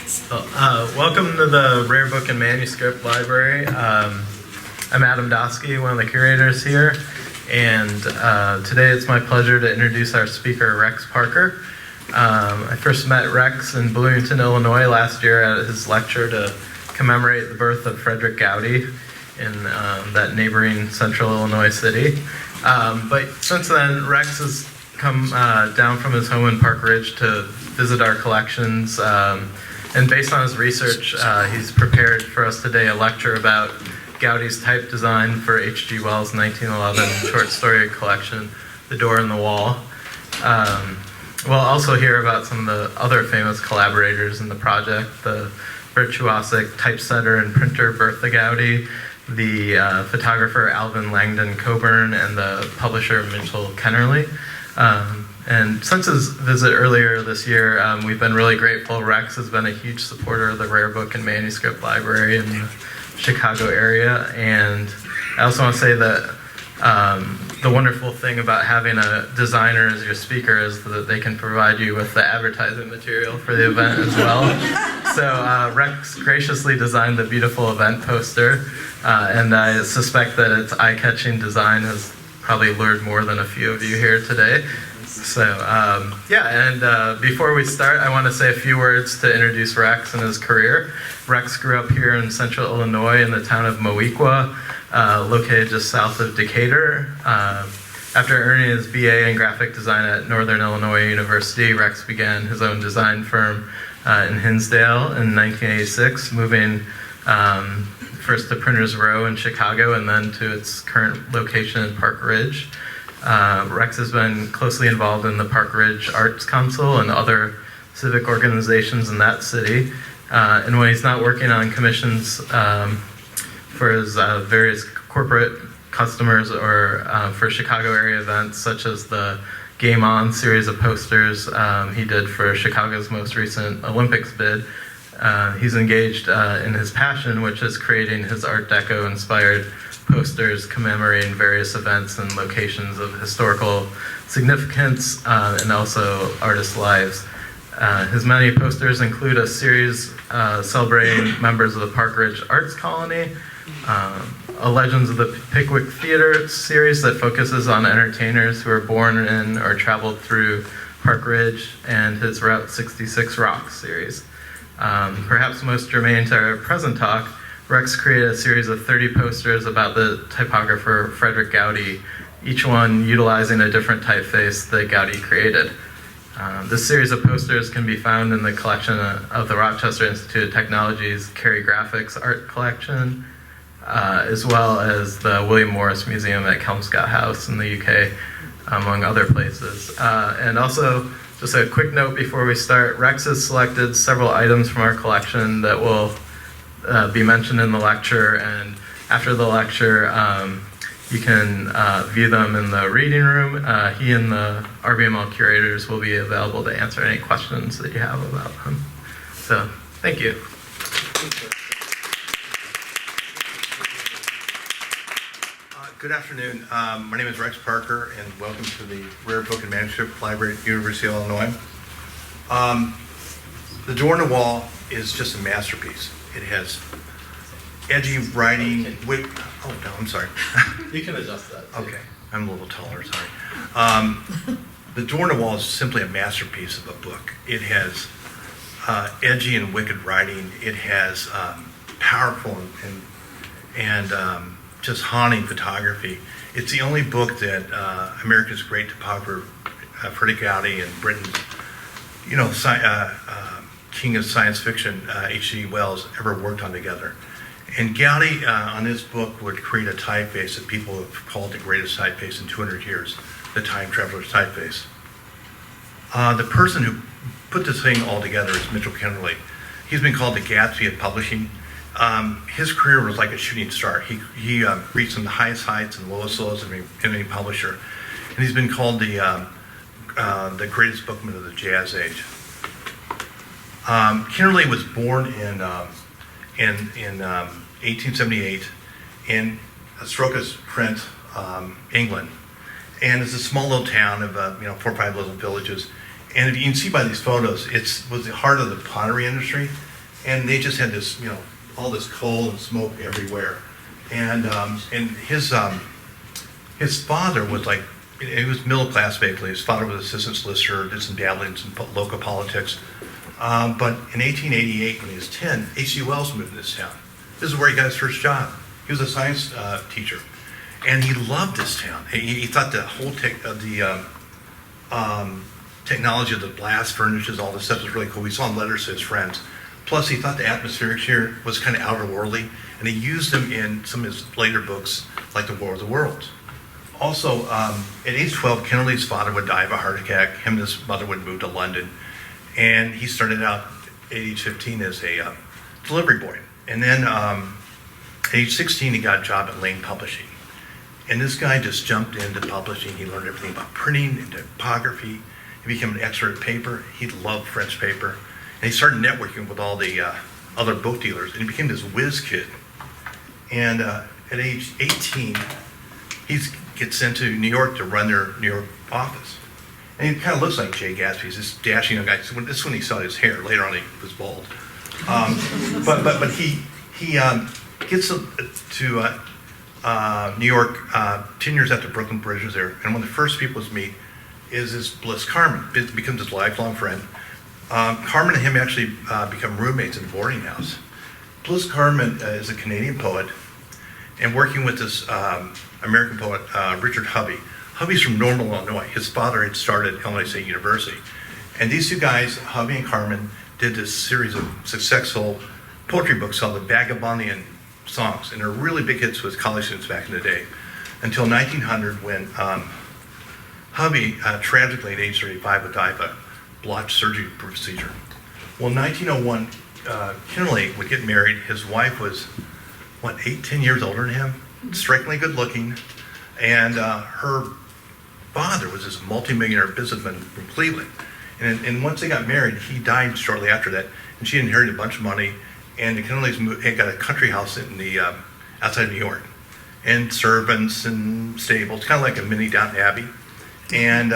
Welcome to the Rare Book and Manuscript Library. I'm Adam Dosky, one of the curators here, and today it's my pleasure to introduce our speaker, Rex Parker. I first met Rex in Bloomington, Illinois last year at his lecture to commemorate the birth of Frederic Goudy in that neighboring central Illinois city. But since then, Rex has come down from his home in Park Ridge to visit our collections. And based on his research, he's prepared for us today a lecture about Goudy's type design for H.G. Wells' 1911 short story collection, The Door in the Wall. We'll also hear about some of the other famous collaborators in the project, the virtuosic typesetter and printer Bertha Goudy, the photographer Alvin Langdon Coburn, and the publisher Mitchell Kennerly. And since his visit earlier this year, we've been really grateful. Rex has been a huge supporter of the Rare Book and Manuscript Library in the Chicago area. And I also want to say that the wonderful thing about having a designer as your speaker is that they can provide you with the advertising material for the event as well. So Rex graciously designed the beautiful event poster, and I suspect that its eye-catching design has probably lured more than a few of you here today. So, before we start, I want to say a few words to introduce Rex and his career. Rex grew up here in central Illinois in the town of Moequa, located just south of Decatur. After earning his BA in graphic design at Northern Illinois University, Rex began his own design firm in Hinsdale in 1986, moving first to Printers Row in Chicago and then to its current location in Park Ridge. Rex has been closely involved in the Park Ridge Arts Council and other civic organizations in that city. And when he's not working on commissions for his various corporate customers or for Chicago area events, such as the Game On series of posters he did for Chicago's most recent Olympics bid, he's engaged in his passion, which is creating his Art Deco-inspired posters commemorating various events and locations of historical significance and also artists' lives. His many posters include a series celebrating members of the Park Ridge Arts Colony, a Legends of the Pickwick Theater series that focuses on entertainers who were born in or traveled through Park Ridge, and his Route 66 Rocks series. Perhaps most germane to our present talk, Rex created a series of 30 posters about the typographer Frederic Goudy, each one utilizing a different typeface that Goudy created. This series of posters can be found in the collection of the Rochester Institute of Technology's Cary Graphics art collection, as well as the William Morris Museum at Kelmscott House in the UK, among other places. And also, just a quick note before we start, Rex has selected several items from our collection that will be mentioned in the lecture, and after the lecture you can view them in the reading room. He and the RBML curators will be available to answer any questions that you have about them. So, thank you. Good afternoon. My name is Rex Parker, and welcome to the Rare Book and Manuscript Library at the University of Illinois. The Door in the Wall is just a masterpiece. It has edgy writing. I'm sorry. You can adjust that, too. Okay, I'm a little taller, sorry. The Door in the Wall is simply a masterpiece of a book. It has edgy and wicked writing. It has powerful and just haunting photography. It's the only book that America's great topographer, Frederic Goudy, and Britain's, king of science fiction, H.G. Wells, ever worked on together. And Goudy, on his book, would create a typeface that people have called the greatest typeface in 200 years, the Time Traveler's typeface. The person who put this thing all together is Mitchell Kennerly. He's been called the Gatsby of publishing. His career was like a shooting star. He reached some of the highest heights and lowest lows of any publisher. And he's been called the greatest bookman of the Jazz Age. Kennerly was born in 1878 in Stoke-on-Trent, England, and it's a small little town of 4 or 5 little villages. And if you can see by these photos, it was the heart of the pottery industry. and they just had this, all this coal and smoke everywhere. And his father was like, he was middle class basically. His father was assistant solicitor, did some dabbling in some local politics. But in 1888, when he was 10, H.G. Wells moved to this town. This is where he got his first job. He was a science teacher, and he loved this town. He thought the whole technology of the blast furnaces, all this stuff was really cool. We saw letters to his friends. Plus, he thought the atmospherics here was kind of outerworldly, and he used them in some of his later books, like The War of the Worlds. Also, at age 12, Kennedy's father would die of a heart attack. Him and his mother would move to London, and he started out at age 15 as a delivery boy. And then at age 16, he got a job at Lane Publishing. And this guy just jumped into publishing. He learned everything about printing and typography. He became an expert at paper. He loved French paper. And he started networking with all the other book dealers. And he became this whiz kid. And at age 18, he gets sent to New York to run their New York office. And he kind of looks like Jay Gatsby. He's this dashing young guy. This is when he saw his hair. Later on, he was bald. But he gets to New York 10 years after Brooklyn Bridge was there. And one of the first people to meet is this Bliss Carman. Becomes his lifelong friend. Carman and him actually become roommates in a boarding house. Bliss Carman is a Canadian poet, and working with this American poet, Richard Hovey. Hovey's from Normal, Illinois. His father had started Illinois State University. And these two guys, Hovey and Carman, did this series of successful poetry books called the Vagabondian Songs. And they're really big hits with college students back in the day. Until 1900, when Hovey, tragically at age 35, would die of a blotched surgery procedure. Well, in 1901, Kinley would get married. His wife was, 10 years older than him, strikingly good looking, and her father was this multimillionaire businessman from Cleveland. And once they got married, he died shortly after that, and she inherited a bunch of money, and the Kinleys had got a country house in the outside of New York, and servants and stables, kind of like a mini Downton Abbey, and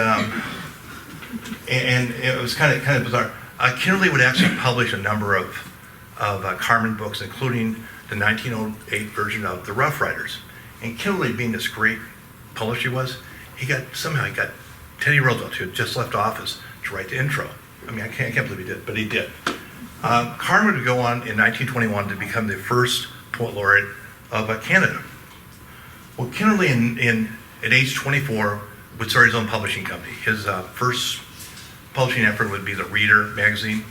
it was kind of bizarre. Kinley would actually publish a number of Carman books, including the 1908 version of The Rough Riders. And Kinley, being this great publisher he was, he got Teddy Roosevelt, who had just left office, to write the intro. I mean, I can't believe he did, but he did. Carman would go on in 1921 to become the first poet laureate of Canada. Well, Kinley, at age 24, would start his own publishing company. His first publishing effort would be the Reader magazine.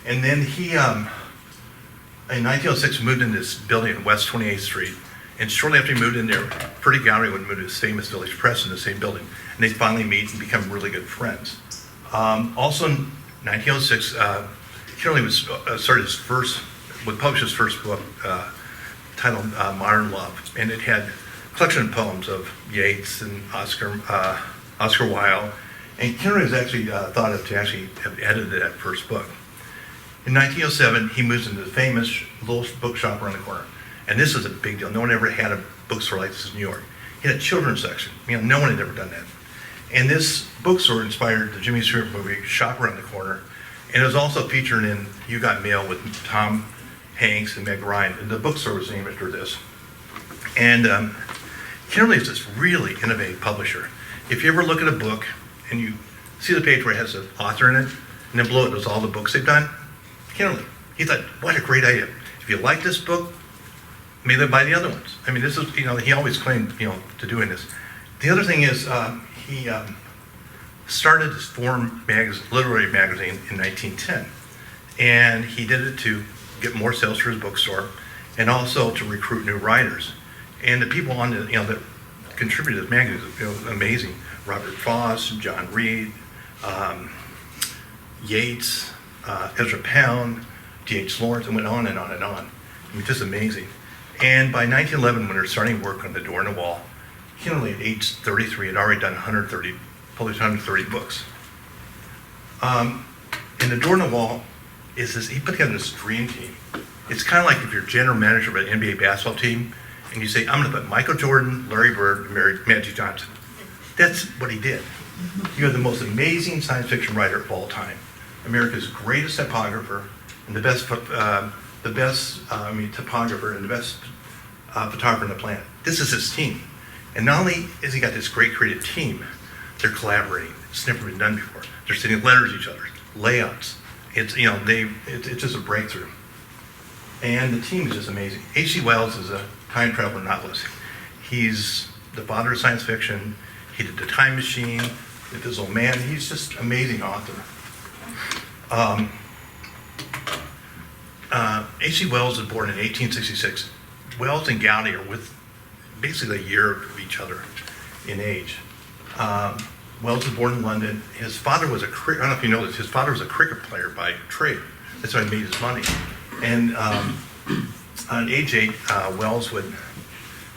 And then he, in 1906, moved into this building on West 28th Street. And shortly after he moved in there, Frederic Goudy would move to his famous Village Press in the same building. And they finally meet and become really good friends. Also in 1906, Kinley would publish his first book titled Modern Love. And it had a collection of poems of Yeats and Oscar Wilde. And Kinley was actually thought of to actually have edited that first book. In 1907, he moves into the famous little bookshop around the corner. And this is a big deal. No one ever had a bookstore like this in New York. He had a children's section. No one had ever done that. And this bookstore inspired the Jimmy Stewart movie, Shop Around the Corner. And it was also featured in You Got Mail with Tom Hanks and Meg Ryan. And the bookstore was named after this. And Kinley is this really innovative publisher. If you ever look at a book and you see the page where it has the author in it, and then below it there's all the books they've done, Kinley, he thought, what a great idea. If you like this book, maybe buy the other ones. I mean, this is, he always claimed, to doing this. The other thing is, he started his Forum literary magazine in 1910. And he did it to get more sales for his bookstore and also to recruit new writers. And the people on the, that contributed to this magazine, amazing. Robert Frost, John Reed, Yeats, Ezra Pound, D.H. Lawrence, and went on and on and on. I mean, just amazing. And by 1911, when they're starting work on The Door in the Wall, Kinley, at age 33, had already done published 130 books. And The Door in the Wall is this, he put together this dream team. It's kind of like if you're general manager of an NBA basketball team, and you say, I'm going to put Michael Jordan, Larry Bird, and Magic Johnson. That's what he did. You have the most amazing science fiction writer of all time. America's greatest typographer, and the best topographer and the best photographer on the planet. This is his team. And not only has he got this great creative team, they're collaborating. It's never been done before. They're sending letters to each other, layouts. It's just a breakthrough. And the team is just amazing. H.G. Wells is a time traveler novelist. He's the father of science fiction. He did The Time Machine, The Invisible Man. He's just an amazing author. H.G. Wells was born in 1866. Wells and Goudy are with basically a year of each other in age. Wells was born in London. His father was I don't know if you know this, his father was a cricket player by trade. That's how he made his money. And at age 8, Wells would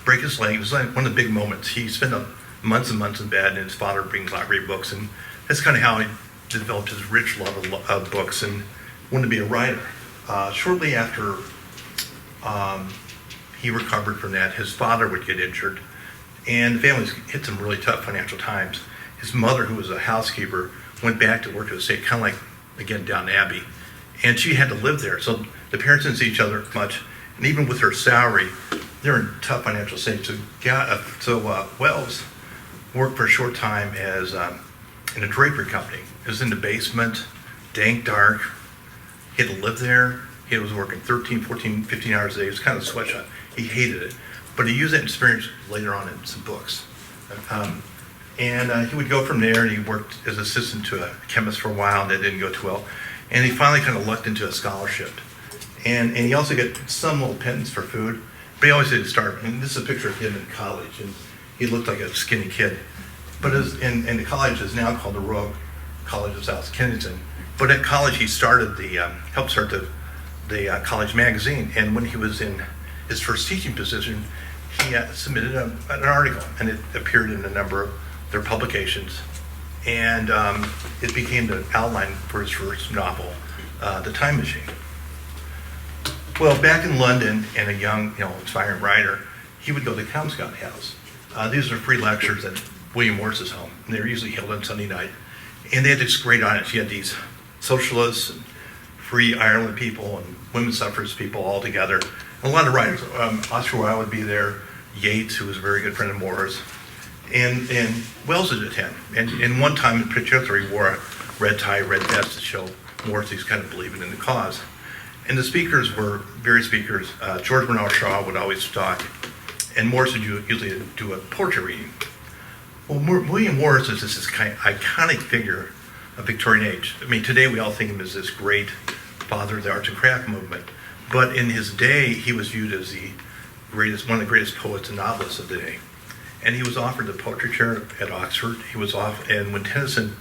break his leg. It was like one of the big moments. He spent months and months in bed, and his father brings library books, and that's kind of how he developed his rich love of books and wanted to be a writer. Shortly after he recovered from that, his father would get injured, and the family hit some really tough financial times. His mother, who was a housekeeper, went back to work at the state, kind of like, again, Downton Abbey, and she had to live there. So the parents didn't see each other much, and even with her salary, they're in tough financial state. So Wells worked for a short time as in a drapery company. It was in the basement, dank, dark. He had to live there. He was working 13, 14, 15 hours a day. It was kind of a sweatshop. He hated it. But he used that experience later on in some books. And he would go from there, and he worked as assistant to a chemist for a while, and that didn't go too well. And he finally kind of lucked into a scholarship. And he also got some little pittance for food, but he always had to start. And this is a picture of him in college, and he looked like a skinny kid. But and the college is now called the Royal College of South Kensington. But at college, he started helped start the college magazine. And when he was in his first teaching position, he submitted an article, and it appeared in a number of their publications. And it became the outline for his first novel, The Time Machine. Well, back in London, and a young, inspiring writer, he would go to the Cow Scout House. These are free lectures at William Morris's home, and they were usually held on Sunday night. And they had this great audience. You had these socialists, and free Ireland people, and women's suffrage people all together. And a lot of writers. Oscar Wilde would be there, Yeats, who was a very good friend of Morris, and Wells would attend. And one time in particular, he wore a red tie, red vest to show Morris he's kind of believing in the cause. And the speakers were various speakers. George Bernard Shaw would always talk, and Morris would usually do a portrait reading. Well, William Morris is this kind of iconic figure of Victorian age. I mean, today we all think of him as this great father of the arts and craft movement, but in his day, he was viewed as one of the greatest poets and novelists of the day. And he was offered the poetry chair at Oxford. And when Tennyson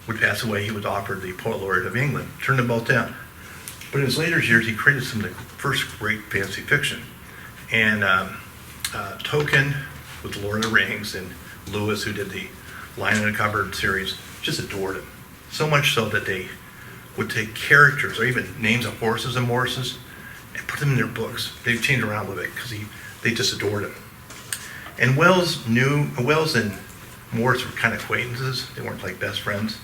would pass away, he was offered the Poet Laureate of England. Turned them both down. But in his later years, he created some of the first great fantasy fiction. And Tolkien with The Lord of the Rings, and Lewis, who did the Lion in the Cupboard series, just adored him. So much so that they would take characters or even names of horses and Morrises and put them in their books. They've changed around a little bit because they just adored him. And Wells and Morris were kind of acquaintances. They weren't like best friends.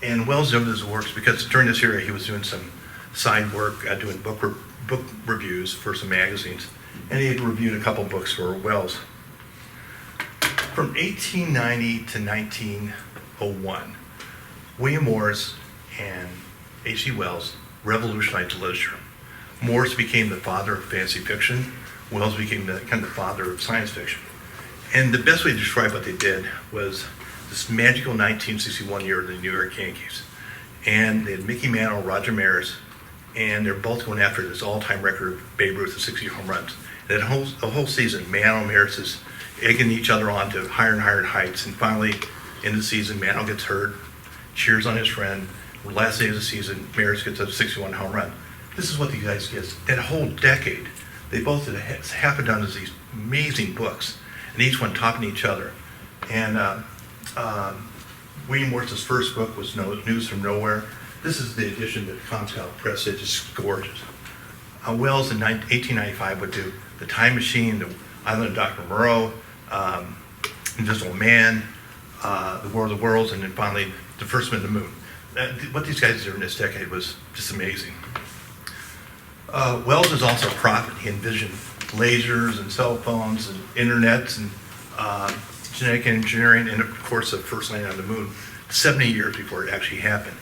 And Wells knew his works because during this era he was doing some side work, doing book reviews for some magazines. And he had reviewed a couple books for Wells. From 1890 to 1901, William Morris and H.G. Wells revolutionized literature. Morris became the father of fantasy fiction. Wells became the father of science fiction. And the best way to describe what they did was this magical 1961 year of the New York Yankees. And they had Mickey Mantle, Roger Maris, and they're both going after this all-time record of Babe Ruth of 60 home runs. And the whole season, Mantle and Maris is egging each other on to higher and higher heights. And finally, in the season, Mantle gets hurt, cheers on his friend. Last day of the season, Maris gets a 61 home run. This is what these guys get. That whole decade, they both did half a dozen of these amazing books, and each one topping each other. And William Morris's first book was News from Nowhere. This is the edition that Comscout Press did, just gorgeous. Wells in 1895 would do The Time Machine, The Island of Dr. Moreau, Invisible Man, The War of the Worlds, and then finally The First Man to the Moon. What these guys did in this decade was just amazing. Wells is also a prophet. He envisioned lasers and cell phones and internets and genetic engineering, and of course the first landing on the moon 70 years before it actually happened.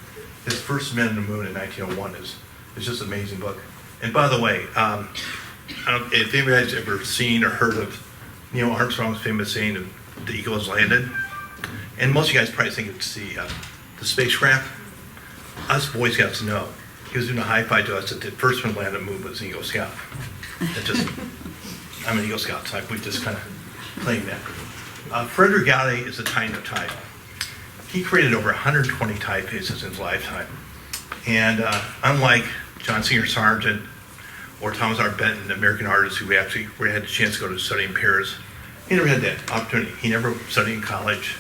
His first Man on the Moon in 1901 is just an amazing book. And by the way, I don't, if anybody's ever seen or heard of Neil Armstrong's famous saying of the eagle has landed, and most of you guys probably think it's the spacecraft. Us Boy Scouts know. He was doing a high five to us that the first one to land on the moon was an Eagle Scout. I'm an Eagle Scout, so we just kind of claim that. Frederic Goudy is a titan of type. He created over 120 typefaces in his lifetime. And unlike John Singer Sargent or Thomas R. Benton, American artists who actually had the chance to go to study in Paris, he never had that opportunity. He never studied in college.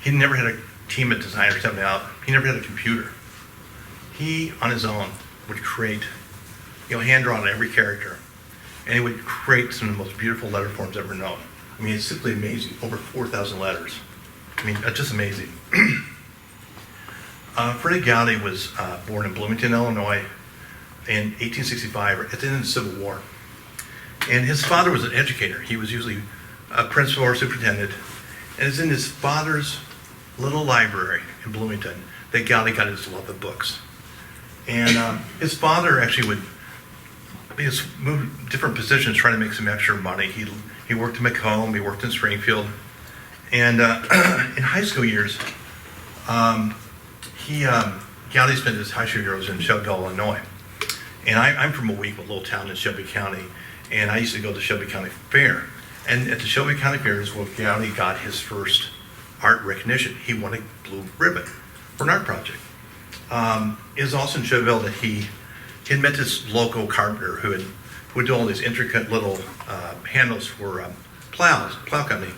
He never had a team of designers coming out. He never had a computer. He, on his own, would create, hand drawn every character. And he would create some of the most beautiful letter forms ever known. I mean, it's simply amazing. Over 4,000 letters. I mean, just amazing. Frederic Goudy was born in Bloomington, Illinois in 1865, at the end of the Civil War. And his father was an educator. He was usually a principal or superintendent. And it's in his father's little library in Bloomington that Goudy got his love of books. And his father actually would move different positions trying to make some extra money. He worked in Macomb, he worked in Springfield. And in high school years, Goudy spent his high school years in Shelbyville, Illinois. And I'm from Moweaqua, a little town in Shelby County, and I used to go to the Shelby County Fair. And at the Shelby County Fair is where Goudy got his first art recognition. He won a blue ribbon for an art project. It was also in Shelbyville that he had met this local carpenter who would do all these intricate little handles for plow company.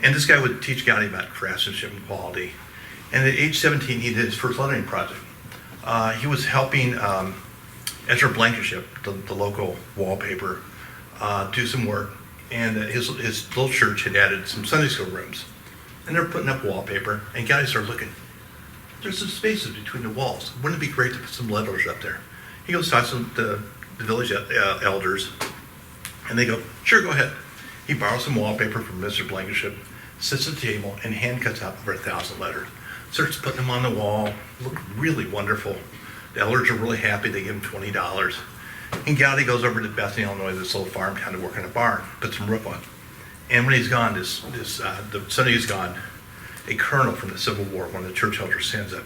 And this guy would teach Goudy about craftsmanship and quality. And at age 17, he did his first lettering project. He was helping Ezra Blankenship, the local wallpaper, do some work. And his little church had added some Sunday school rooms. And they're putting up wallpaper, and Goudy started looking. There's some spaces between the walls. Wouldn't it be great to put some letters up there? He goes talk to the village elders, and they go, sure, go ahead. He borrows some wallpaper from Mr. Blankenship, sits at the table, and hand cuts out over 1,000 letters. Starts putting them on the wall. Look really wonderful. The elders are really happy. They give him $20. And Goudy goes over to Bethany, Illinois, this little farm town to work in a barn, put some roof on. And when he's gone, the Sunday he's gone, a colonel from the Civil War, one of the church elders, stands up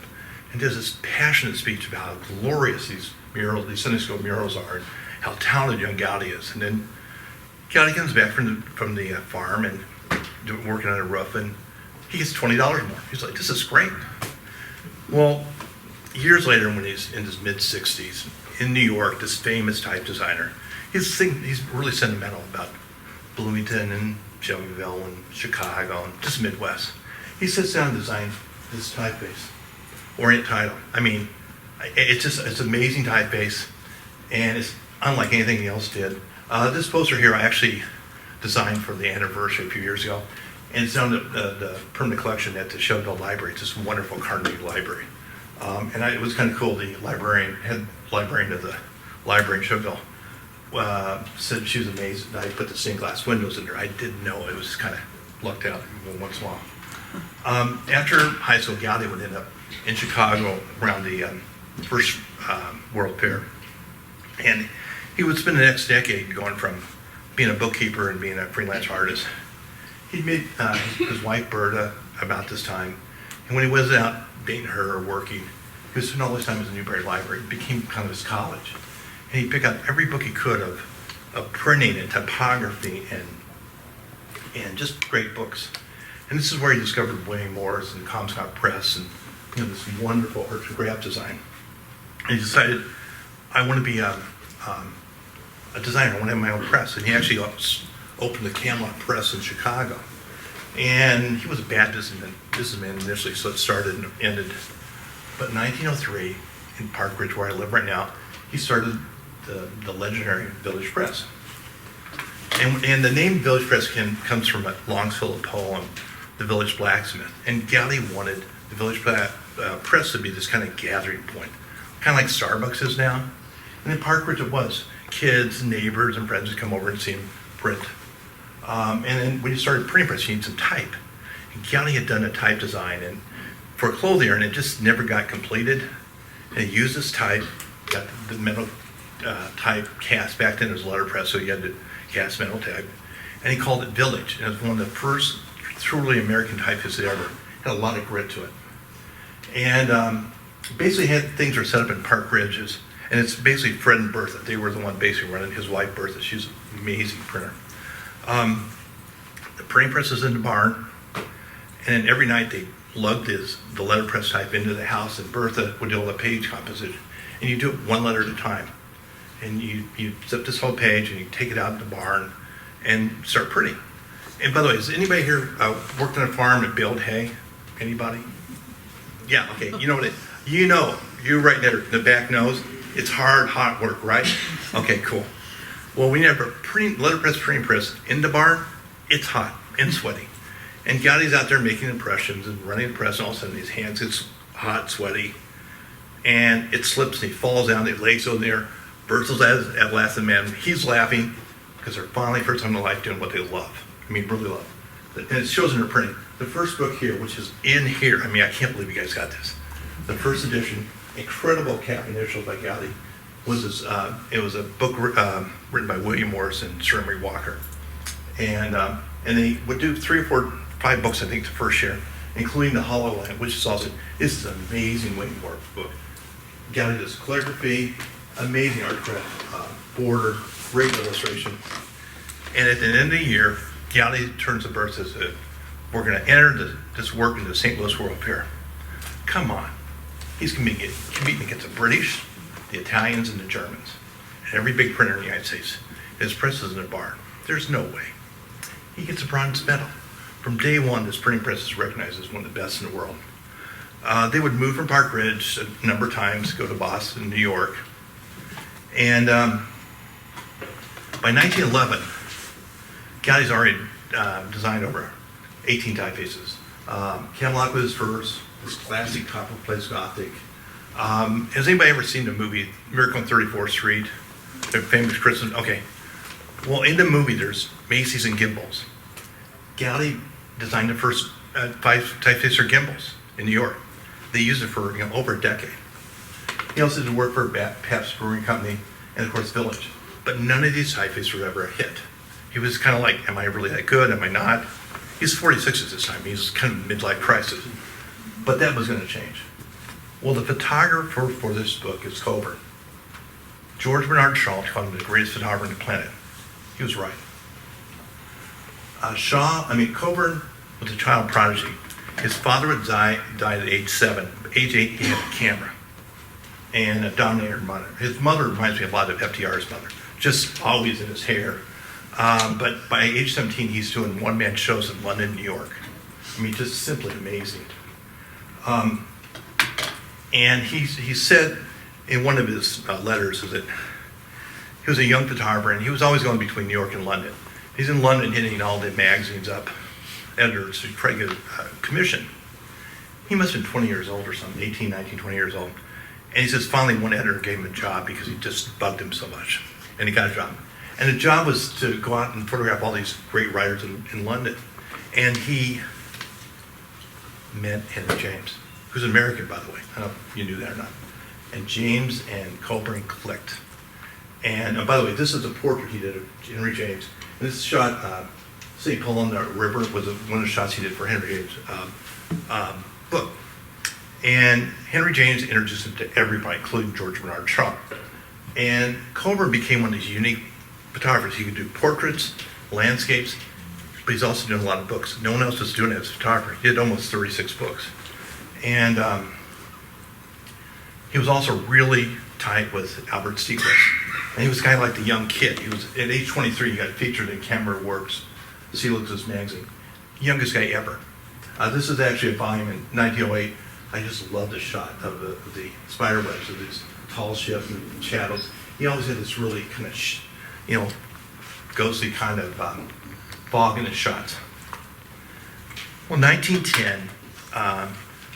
and does this passionate speech about how glorious these murals, these Sunday school murals are, and how talented young Goudy is. And then Goudy comes back from the farm and working on a roof, and he gets $20 more. He's like, this is great. Well, years later, when he's in his mid-60s, in New York, this famous type designer, he's really sentimental about Bloomington and Shelbyville and Chicago and just Midwest. He sits down and designs this typeface, Orient Title. I mean, it's amazing typeface, and it's unlike anything he else did. This poster here I actually designed for the anniversary a few years ago, and it's on the permanent collection at the Shelbyville Library. It's this wonderful Carnegie Library. It was kind of cool. The head librarian of the library in Shelbyville said she was amazed that I put the stained glass windows in there. I didn't know. It was kind of lucked out once in a while. After high school, Goudy would end up in Chicago around the first World Fair. And he would spend the next decade going from being a bookkeeper and being a freelance artist. He'd meet his wife, Berta, about this time. And when he was out dating her or working, he was spending all his time at the Newberry Library. It became kind of his college. And he'd pick up every book he could of printing and typography and just great books. And this is where he discovered William Morris and Comstock Press and this wonderful graph design. And he decided, I want to be a designer. I want to have my own press. And he actually opened the Camelot Press in Chicago. And he was a bad businessman initially, so it started and ended. But in 1903, in Park Ridge, where I live right now, he started the legendary Village Press. And the name Village Press comes from a Longfellow poem, The Village Blacksmith. And Goudy wanted the Village Press to be this kind of gathering point, kind of like Starbucks is now. And in Park Ridge it was. Kids, neighbors, and friends would come over and see him print. And then when he started printing press, he needed some type. And Goudy had done a type design and for a clothier, and it just never got completed. And he used this type, got the metal type cast. Back then it was letterpress, so you had to cast metal type. And he called it Village. And it was one of the first truly American typefaces ever. Had a lot of grit to it. And basically had things were set up in Park Ridges. And it's basically Fred and Bertha. They were the one basically running. His wife Bertha, she's an amazing printer. The printing press is in the barn, and then every night they lugged the letterpress type into the house, and Bertha would do all the page composition. And you do it one letter at a time. And you zip this whole page, and you take it out in the barn, and start printing. And by the way, has anybody here worked on a farm and baled hay? Anybody? Yeah, okay, you know what you right there, the back nose, it's hard, hot work, right? Okay, cool. Well, when you have a letterpress printing press in the barn, it's hot and sweaty. And Goudy's out there making impressions and running the press, and all of a sudden his hands get hot, sweaty, and it slips and he falls down, his legs go there. Bertha's at last, and man, he's laughing because they're finally, first time in their life, doing what they love. I mean, really love. And it shows in their printing. The first book here, which is in here, I mean, I can't believe you guys got this. The first edition, incredible cap initials by Goudy, was this, it was a book written by William Morris and Sir Emery Walker. And they would do 3 or 4, 5 books, I think, the first year, including the Hollow Land, which is also, this is an amazing William Morris book. Goudy does calligraphy, amazing art craft, border, great illustration. And at the end of the year, Goudy turns to Bert and says, we're going to enter this work into the St. Louis World Fair. Come on. He's competing against the British, the Italians, and the Germans. And every big printer in the United States. His press is in a barn. There's no way. He gets a bronze medal. From day one, this printing press is recognized as one of the best in the world. They would move from Park Ridge a number of times, go to Boston, New York. And by 1911, Goudy's already designed over 18 typefaces. Camelot was his first, this classic top-of-place Gothic. Has anybody ever seen the movie Miracle on 34th Street? The famous Christmas, okay. Well, in the movie, there's Macy's and Gimbals. Goudy designed the first 5 typefacer Gimbals in New York. They used it for over a decade. He also did work for Pabst Brewing Company and, of course, Village. But none of these typefaces were ever a hit. He was kind of like, am I really that good? Am I not? He's 46 at this time. He's kind of midlife crisis. But that was going to change. Well, the photographer for this book is Coburn. George Bernard Shaw called him the greatest photographer on the planet. He was right. Coburn was a child prodigy. His father had died at age 7. Age 8, he had a camera and a dominator monitor. His mother reminds me a lot of FDR's mother, just always in his hair. But by age 17, he's doing one-man shows in London, New York. I mean, just simply amazing. And he said in one of his letters that he was a young photographer and he was always going between New York and London. He's in London hitting all the magazines up, editors to try to get a commission. He must have been 20 years old or something, 18, 19, 20 years old. And he says finally one editor gave him a job because he just bugged him so much. And he got a job. And the job was to go out and photograph all these great writers in London. And he met Henry James, who's an American, by the way. I don't know if you knew that or not. And James and Coburn clicked. And by the way, this is a portrait he did of Henry James. And this shot, St. Paul on the River, was one of the shots he did for Henry James' book. And Henry James introduced him to everybody, including George Bernard Shaw. And Coburn became one of these unique photographers. He could do portraits, landscapes, but he's also doing a lot of books. No one else was doing it as a photographer. He did almost 36 books. And he was also really tight with Albert Stieglitz. And he was kind of like the young kid. He was, at age 23, he got featured in Camera Works, Stieglitz's magazine. Youngest guy ever. This is actually a volume in 1908. I just love the shot of the spider webs of these tall ships and shadows. He always had this really kind of, ghostly kind of fog in his shots. Well, 1910,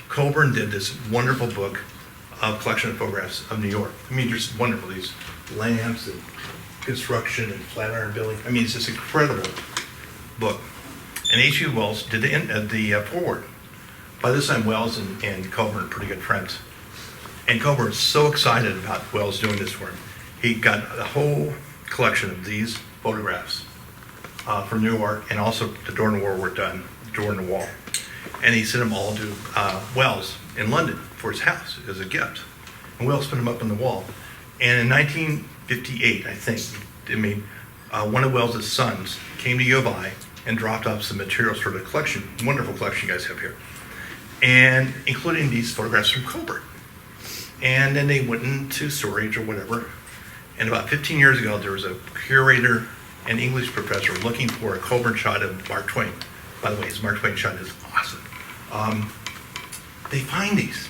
Coburn did this wonderful book of collection of photographs of New York. I mean, just wonderful, these lamps and construction and Flatiron Building. I mean, it's this incredible book. And H.G. Wells did the foreword. By this time, Wells and Coburn are pretty good friends. And Coburn is so excited about Wells doing this for him. He got a whole collection of these photographs from New York, and also the door in the wall were done, door in the wall. And he sent them all to Wells in London for his house as a gift. And Wells put them up on the wall. And in 1958, I think, one of Wells's sons came to U of I and dropped off some materials for the collection, wonderful collection you guys have here, and including these photographs from Coburn. And then they went into storage or whatever. And about 15 years ago, there was a curator and English professor looking for a Coburn shot of Mark Twain. By the way, his Mark Twain shot is awesome. They find these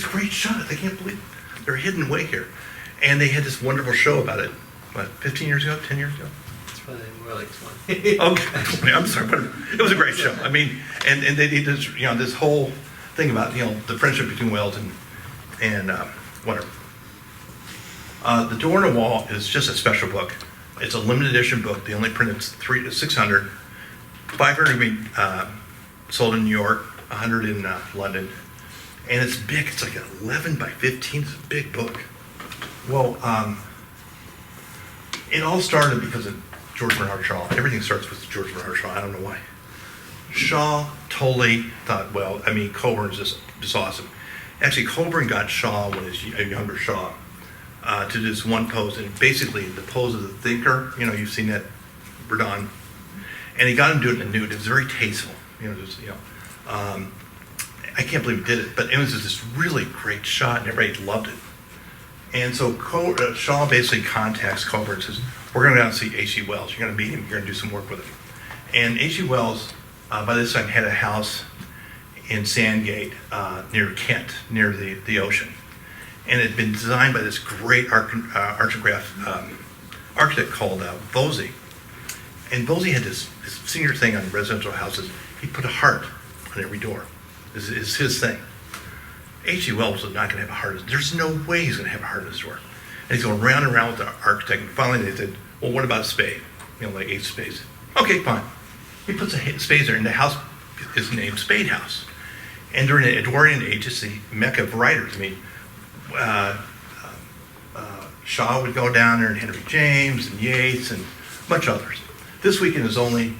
great shots. I can't believe they're hidden away here. And they had this wonderful show about it, what, 15 years ago, 10 years ago? It's probably more like 20. Okay, I'm sorry, but it was a great show. I mean, and they did this, this whole thing about, the friendship between Wells and whatever. The Door in the Wall is just a special book. It's a limited edition book. They only printed 600. 500 sold in New York, 100 in London. And it's big. It's like 11 by 15. It's a big book. Well, it all started because of George Bernard Shaw. Everything starts with George Bernard Shaw. I don't know why. Shaw totally thought, Coburn's just awesome. Actually, Coburn got Shaw when he was a younger Shaw to do this one pose, and basically the pose of the thinker. You've seen that, Verdun, and he got him to do it in the nude. It was very tasteful. I can't believe he did it, but it was just this really great shot, and everybody loved it. And so Shaw basically contacts Coburn and says, "We're going to go out and see H.G. Wells. You're going to meet him. You're going to do some work with him." And H.G. Wells, by this time, had a house in Sandgate near Kent, near the ocean. And it had been designed by this great architect called Bosey. And Bosey had this senior thing on residential houses. He put a heart on every door. This is his thing. H.G. Wells was not going to have a heart. There's no way he's going to have a heart on his door. And he's going round and round with the architect. And finally they said, "Well, what about a spade? Like 8 spades." "Okay, fine." He puts a spade there, and the house is named Spade House. And during the Edwardian age, it's the mecca of writers. Shaw would go down there, and Henry James, and Yeats, and a bunch of others. This weekend is only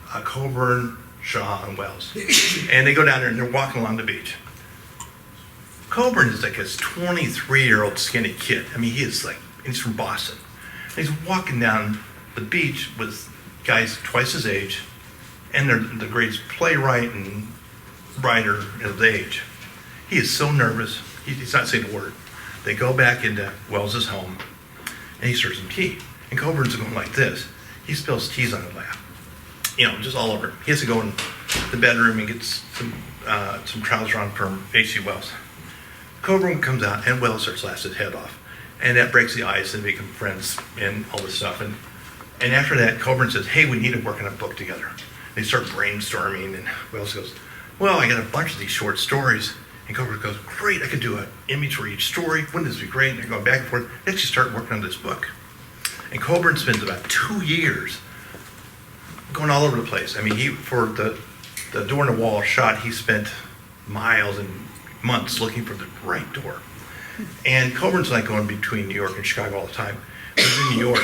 Coburn, Shaw, and Wells. And they go down there, and they're walking along the beach. Coburn is like this 23-year-old skinny kid. He's from Boston. And he's walking down the beach with guys twice his age, and they're the greatest playwright and writer of the age. He is so nervous, he's not saying a word. They go back into Wells's home, and he serves him tea. And Coburn's going like this. He spills teas on the lap, just all over. He has to go in the bedroom and get some trousers on from H.G. Wells. Coburn comes out, and Wells starts laughing his head off. And that breaks the ice, and they become friends and all this stuff. And after that, Coburn says, "Hey, we need to work on a book together." And they start brainstorming, and Wells goes, "Well, I got a bunch of these short stories." And Coburn goes, "Great, I could do an image for each story. Wouldn't this be great?" And they're going back and forth. They actually start working on this book. And Coburn spends about 2 years going all over the place. For the Door in the Wall shot, he spent miles and months looking for the right door. And Coburn's like going between New York and Chicago all the time. He was in New York,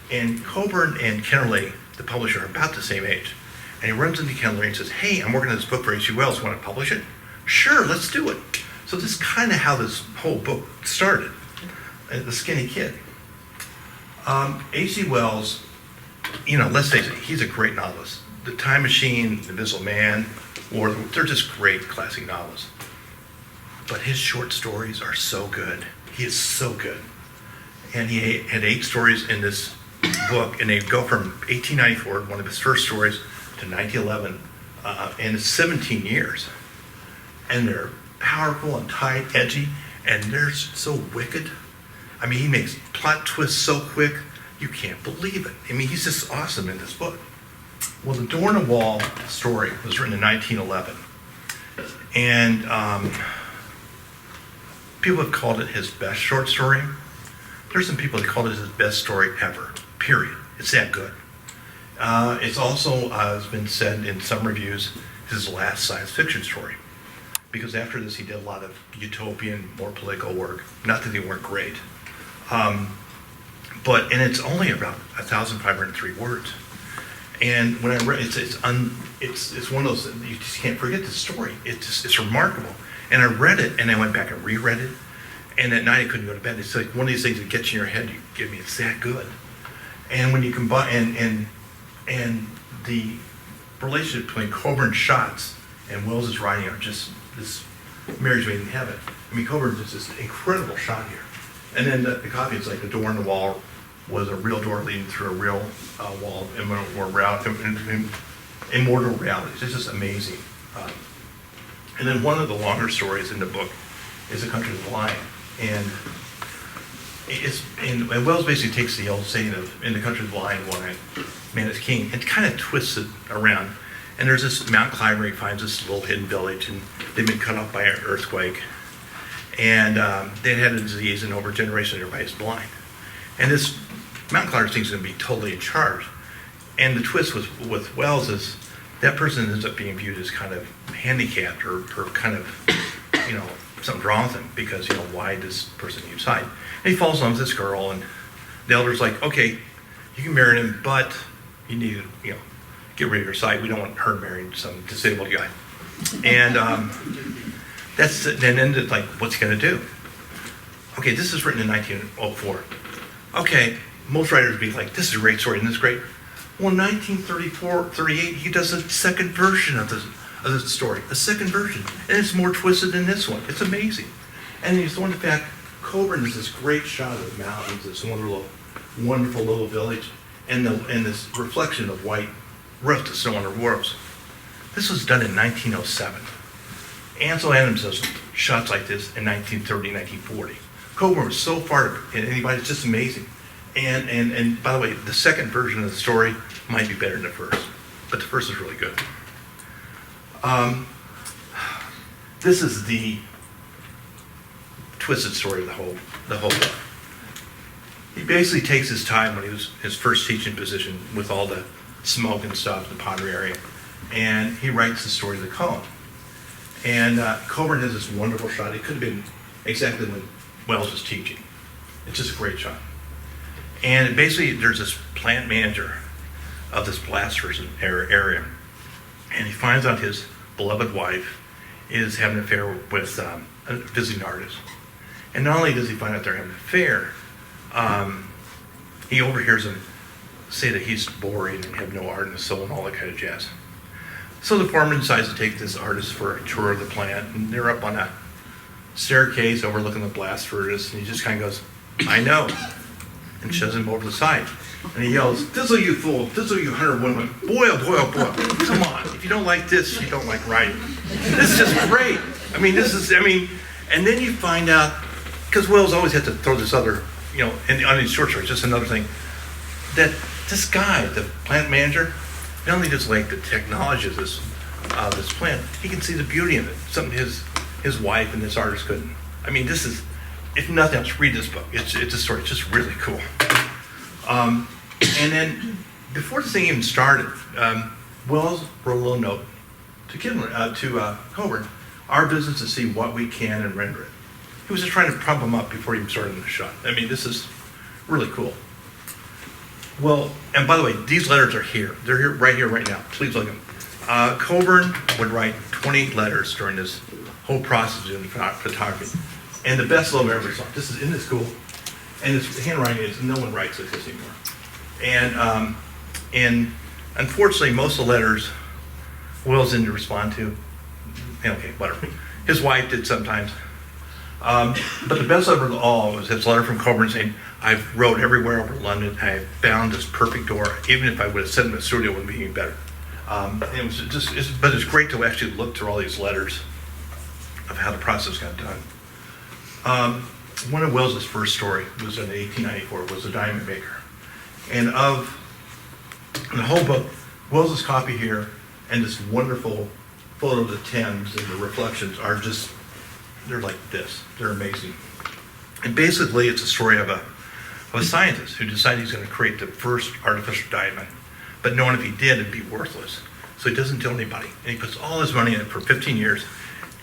and Coburn and Kennerly, the publisher, are about the same age. And he runs into Kennerly and says, "Hey, I'm working on this book for H.G. Wells. Want to publish it?" "Sure, let's do it." So this is kind of how this whole book started. The skinny kid. H.G. Wells, let's face it, he's a great novelist. The Time Machine, The Invisible Man, they're just great classic novels. But his short stories are so good. He is so good. And he had 8 stories in this book, and they go from 1894, one of his first stories, to 1911, and it's 17 years. And they're powerful and tight, edgy, and they're so wicked. He makes plot twists so quick, you can't believe it. He's just awesome in this book. Well, the Door in the Wall story was written in 1911. And People have called it his best short story. There's some people that called it his best story ever, period. It's that good. It's also has been said in some reviews, his last science fiction story. Because after this, he did a lot of utopian, more political work. Not that they weren't great. And it's only about 1,503 words. And when I read it's one of those, you just can't forget the story. It's remarkable. And I read it, and I went back and reread it. And at night I couldn't go to bed. It's like one of these things that gets in your head. You give me, it's that good. And when you combine and the relationship between Coburn's shots and Wells's writing are just this marriage made in heaven. I mean, Coburn does this incredible shot here. And then the copy is like the door in the wall was a real door leading through a real wall of immortal realities. It's just amazing. And then one of the longer stories in the book is The Country of the Lion. And Wells basically takes the old saying of in the country of the lion, one man is king, and kind of twists it around. And there's this mountain climber, he finds this little hidden village, and they've been cut off by an earthquake. And they had a disease, and over a generation, everybody's blind. And this mountain climber thinks he's going to be totally in charge. And the twist with Wells is that person ends up being viewed as kind of handicapped or kind of, something's wrong with him because, why does this person need sight? And he falls in love with this girl, and the elder's like, okay, you can marry him, but you need to, get rid of your sight. We don't want her marrying some disabled guy. And then it's like, what's he going to do? Okay, this is written in 1904. Okay, most writers would be like, this is a great story, isn't this great? Well, in 1934, 38, he does a second version of the story, a second version. And it's more twisted than this one. It's amazing. And he's the one, in fact, Coburn is this great shot of the mountains, this wonderful little village, and this reflection of white roofs, the snow on the roofs. This was done in 1907. Ansel Adams does shots like this in 1930, 1940. Coburn was so far in anybody, it's just amazing. And by the way, the second version of the story might be better than the first, but the first is really good. This is the twisted story of the whole book. He basically takes his time when he was his first teaching position with all the smoke and stuff in the Pottery area, and he writes the story of the cone. And Coburn has this wonderful shot. It could have been exactly when Wells was teaching. It's just a great shot. And basically, there's this plant manager of this blast area, and he finds out his beloved wife is having an affair with a visiting artist. And not only does he find out they're having an affair, he overhears him say that he's boring and have no art in his soul and all that kind of jazz. So the foreman decides to take this artist for a tour of the plant, and they're up on a staircase overlooking the blast furnace, and he just kind of goes, I know, and shoves him over the side. And he yells, "Fizzle, you fool! Fizzle, you 100 women! Boy, oh boy, oh boy! Come on! If you don't like this, you don't like writing." This is just great. And then you find out, because Wells always had to throw this other, and on his short stories, just another thing, that this guy, the plant manager, not only does like the technology of this plant, he can see the beauty of it. Something his wife and this artist couldn't. This is, if nothing else, read this book. It's a story. It's just really cool. And then before this thing even started, Wells wrote a little note to Coburn. Our business is to see what we can and render it. He was just trying to prop him up before he even started the shot. This is really cool. Well, and by the way, these letters are here. They're here, right now. Please look at them. Coburn would write 20 letters during this whole process of doing photography. And the best love I ever saw. This is in this school. And his handwriting is, no one writes like this anymore. And unfortunately, most of the letters Wells didn't respond to. Okay, whatever. His wife did sometimes. But the best of all was his letter from Coburn saying, "I've wrote everywhere over London. I found this perfect door. Even if I would have sent him to the studio, it wouldn't be any better." It was but it's great to actually look through all these letters of how the process got done. One of Wells's first story was in 1894, was The Diamond Maker. And of the whole book, Wells's copy here and this wonderful photo of the Thames and the reflections are just they're like this. They're amazing. And basically, it's a story of a scientist who decided he's going to create the first artificial diamond, but knowing if he did, it'd be worthless. So he doesn't tell anybody. And he puts all his money in it for 15 years.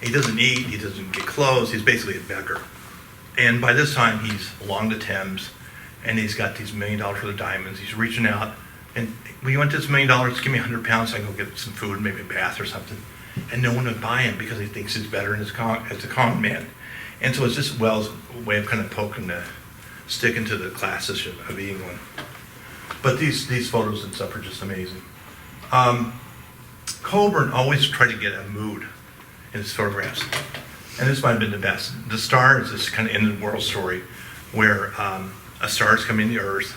He doesn't eat, he doesn't get clothes, he's basically a beggar. And by this time, he's along the Thames, and he's got these $1 million worth of diamonds. He's reaching out, and we want this $1 million, give me 100 pounds so I can go get some food, maybe a bath or something. And no one would buy him because he thinks he's better as a con man. And so it's just Wells' way of kind of poking the stick into the classes of England. But these photos and stuff are just amazing. Coburn always tried to get a mood in his photographs. And this might have been the best. The star is this kind of end of the world story where a star is coming to the Earth,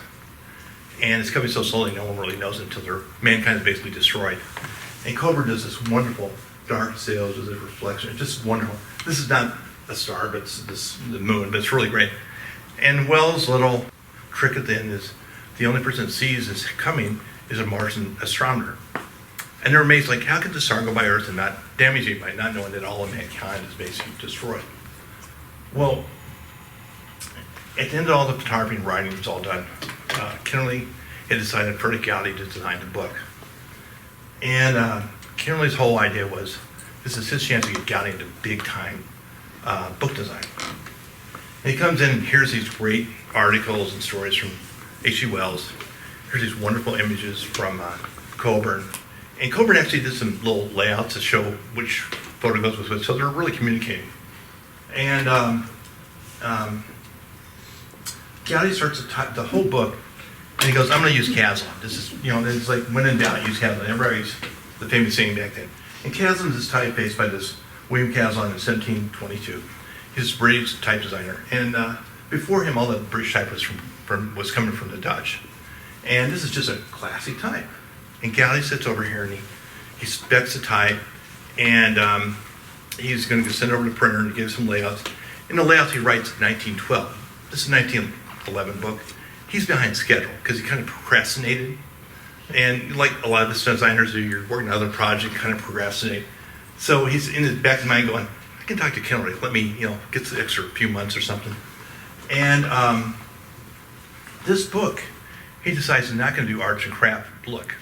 and it's coming so slowly no one really knows it until mankind is basically destroyed. And Coburn does this wonderful dark sails with a reflection. It's just wonderful. This is not a star, but it's the moon, but it's really great. And Wells' little trick at the end is the only person that sees this coming is a Martian astronomer. And they're amazed, like, how could the star go by Earth and not damage anybody, not knowing that all of mankind is basically destroyed? Well, at the end of all the photography and writing was all done, Kennerly had decided Frederic Goudy to design the book. And Kennerly's whole idea was, this is his chance to get Goudy into big-time book design. And he comes in and here's these great articles and stories from H.G. Wells. Here's these wonderful images from Coburn. And Coburn actually did some little layouts to show which photo goes with which, so they're really communicating. And Goudy starts the whole book, and he goes, I'm going to use Caslon. This is, it's like, when in doubt, use Caslon. Everybody's the famous saying back then. And Caslon is typeface by this William Caslon in 1722. He's a British type designer. And before him, all the British type was coming from the Dutch. And this is just a classic type. And Goudy sits over here and he specs the type, and he's going to send it over to the printer and give some layouts. In the layouts, he writes 1912. This is a 1911 book. He's behind schedule because he kind of procrastinated. And like a lot of the designers do, you're working on other projects, kind of procrastinate. So he's in his back of his mind going, I can talk to Kennerly, let me, get the extra few months or something. And this book, he decides he's not going to do arts and craft look.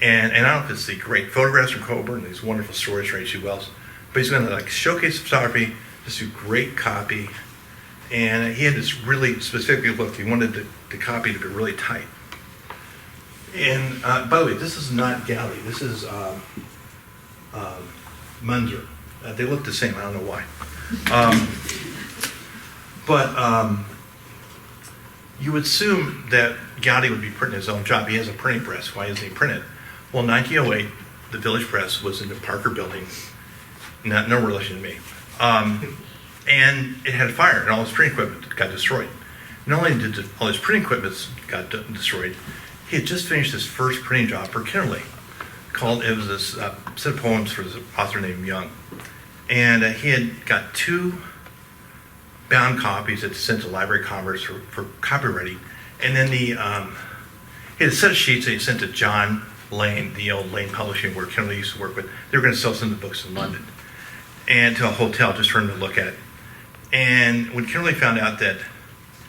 And I don't know if it's the great photographs from Coburn, these wonderful stories from H.G. Wells, but he's going to showcase photography, just do great copy. And he had this really specific look. He wanted the copy to be really tight. And by the way, this is not Goudy. This is Munzer. They look the same. I don't know why. But you would assume that Goudy would be printing his own job. He has a printing press. Why doesn't he print it? Well, in 1908, the Village Press was in the Parker Building. No relation to me. And it had a fire, and all his printing equipment got destroyed. Not only did all his printing equipment got destroyed, he had just finished his first printing job for Kennerly. It was this set of poems for this author named Young. And he had got 2 bound copies that sent to Library of Commerce for copywriting. And then he had a set of sheets that he sent to John Lane, the old Lane Publishing where Kennerly used to work with. They were going to sell some of the books in London. And to a hotel just for him to look at. And when Kennerly found out that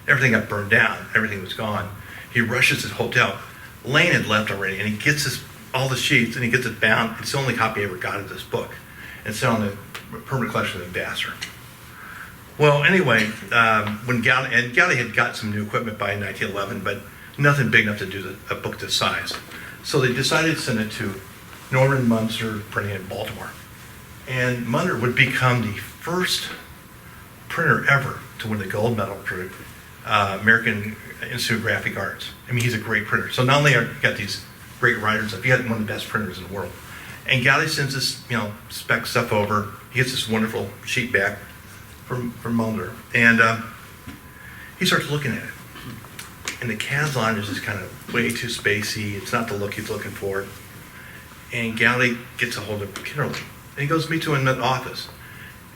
everything got burned down, everything was gone, he rushes to the hotel. Lane had left already, and he gets all the sheets, and he gets it bound. It's the only copy he ever got of this book. And it's on the permanent collection of the Ambassador. Well, anyway, when Goudy had got some new equipment by 1911, but nothing big enough to do a book this size. So they decided to send it to Norman Munzer printing in Baltimore. And Munzer would become the first printer ever to win the gold medal for American Institute of Graphic Arts. I mean, he's a great printer. So not only got these great writers, he had one of the best printers in the world. And Goudy sends this, spec stuff over. He gets this wonderful sheet back from Munzer, and he starts looking at it. And the Caslon is just kind of way too spacey. It's not the look he's looking for. And Goudy gets a hold of Kennerly, and he goes to meet him in the office.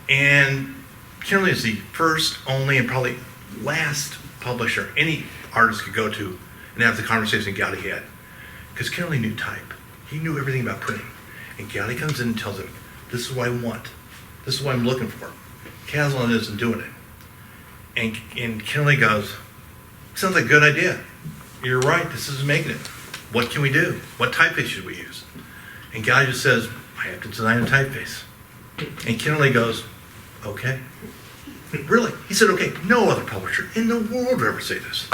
And Kennerly is the first, only, and probably last publisher any artist could go to and have the conversation Goudy had. Because Kennerly knew type. He knew everything about printing. And Goudy comes in and tells him, this is what I want. This is what I'm looking for. Caslin isn't doing it. And Kinley goes, sounds like a good idea. You're right, this isn't making it. What can we do? What typeface should we use? And Goudy just says, I have to design a typeface. And Kinley goes, okay. Really? He said, okay, no other publisher in the world would ever say this.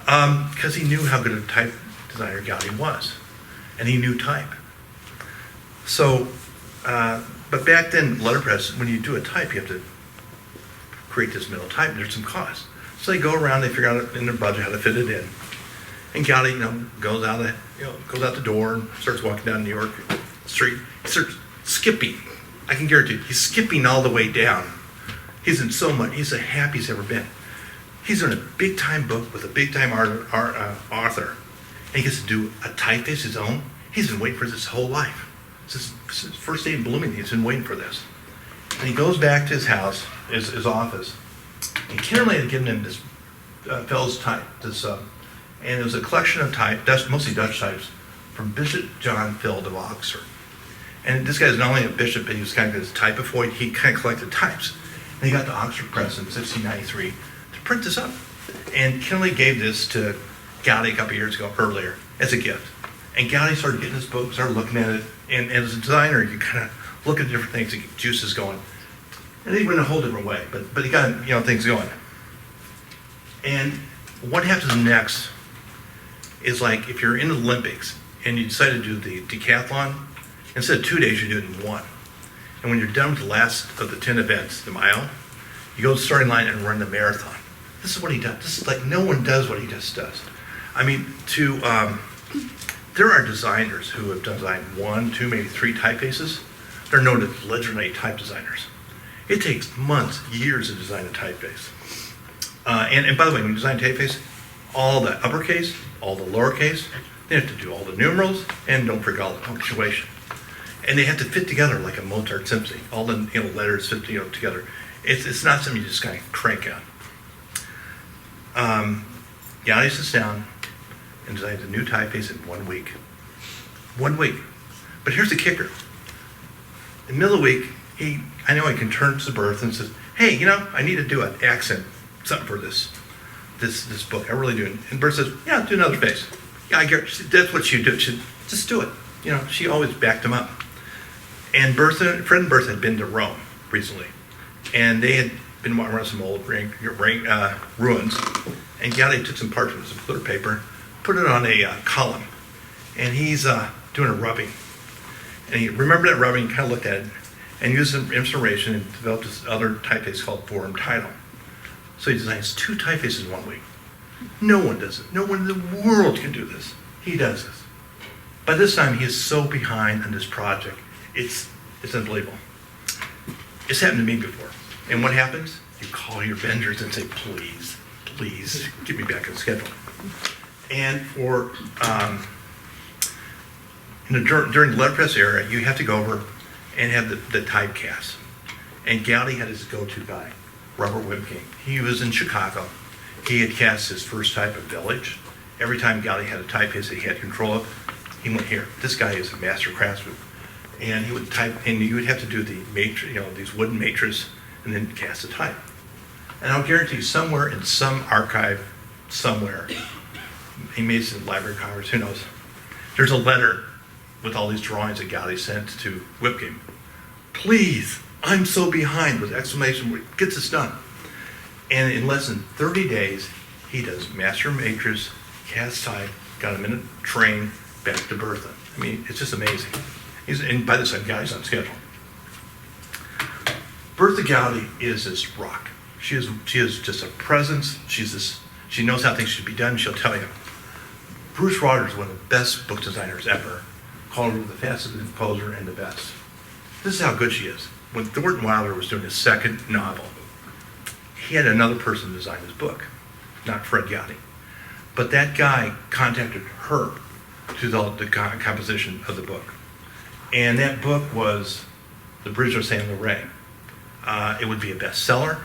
Because he knew how good a type designer Goudy was. And he knew type. So, but back then, letterpress, when you do a type, you have to create this middle type. There's some cost. So they go around, they figure out in their budget how to fit it in. And Goudy, goes out the door and starts walking down New York Street. He starts skipping. I can guarantee you, he's skipping all the way down. He's in so much. He's the happiest he's ever been. He's in a big time book with a big time author, and he gets to do a typeface his own. He's been waiting for this his whole life. Since his first day in Bloomington, he's been waiting for this. And he goes back to his house, his office, and Kinley had given him this fellow's type, and it was a collection of type, mostly Dutch types, from Bishop John Field of Oxford. And this guy's not only a bishop, but he was kind of his typophile. He kind of collected types. And he got the Oxford Press in 1693 to print this up. And Kinley gave this to Goudy a couple years ago, earlier, as a gift. And Goudy started getting this book, started looking at it. And as a designer, you kind of look at different things to get juices going. And he went a whole different way, but he got things going. And what happens next is like if you're in the Olympics and you decide to do the decathlon, instead of 2 days, you do it in one. And when you're done with the last of the 10 events, the mile, you go to the starting line and run the marathon. This is what he does. This is like no one does what he just does. I mean, there are designers who have designed 1, 2, maybe 3 typefaces. They're known as legendary type designers. It takes months, years to design a typeface. And by the way, when you design a typeface, all the uppercase, all the lowercase, they have to do all the numerals, and don't forget all the punctuation. And they have to fit together like a Mozart symphony. All the letters fit together. It's not something you just kind of crank out. Goudy sits down and designs a new typeface in 1 week. 1 week. But here's the kicker. In the middle of the week, I know he can turn to Bertha and says, hey, I need to do an accent, something for this book. I really do. And Bertha says, yeah, do another face. Yeah, I guarantee that's what she do. Just do it. She always backed him up. And Fred and Bertha had been to Rome recently, and they had been around some old ruins. And Goudy took some parchment, some clear paper, put it on a column, and he's doing a rubbing. And he remembered that rubbing, kind of looked at it, and used some inspiration and developed this other typeface called Forum Title. So he designs 2 typefaces in 1 week. No one does it. No one in the world can do this. He does this. By this time, he is so behind on this project. It's unbelievable. It's happened to me before. And what happens? You call your vendors and say, please, get me back on schedule. And during the letterpress era, you have to go over and have the typecast. And Goudy had his go-to guy, Robert Wimking. He was in Chicago. He had cast his first type of Village. Every time Goudy had a typeface that he had control of, he went here. This guy is a master craftsman. And he would type, and you would have to do the matrix, these wooden matrices, and then cast a type. And I'll guarantee you, somewhere in some archive, somewhere, he made some Library of Congress, who knows, there's a letter with all these drawings that Goudy sent to Whipkin. Please, I'm so behind, with exclamation point, gets this done. And in less than 30 days, he does master matrix, cast type, got him in a train, back to Bertha. I mean, it's just amazing. And by this time, Goudy's on schedule. Bertha Goudy is this rock. She is just a presence. She knows how things should be done. She'll tell you. Bruce Rogers, one of the best book designers ever, called her the fastest composer and the best. This is how good she is. When Thornton Wilder was doing his second novel, he had another person design his book, not Fred Goudy. But that guy contacted her to the composition of the book. And that book was The Bridge of San Lorraine. It would be a bestseller.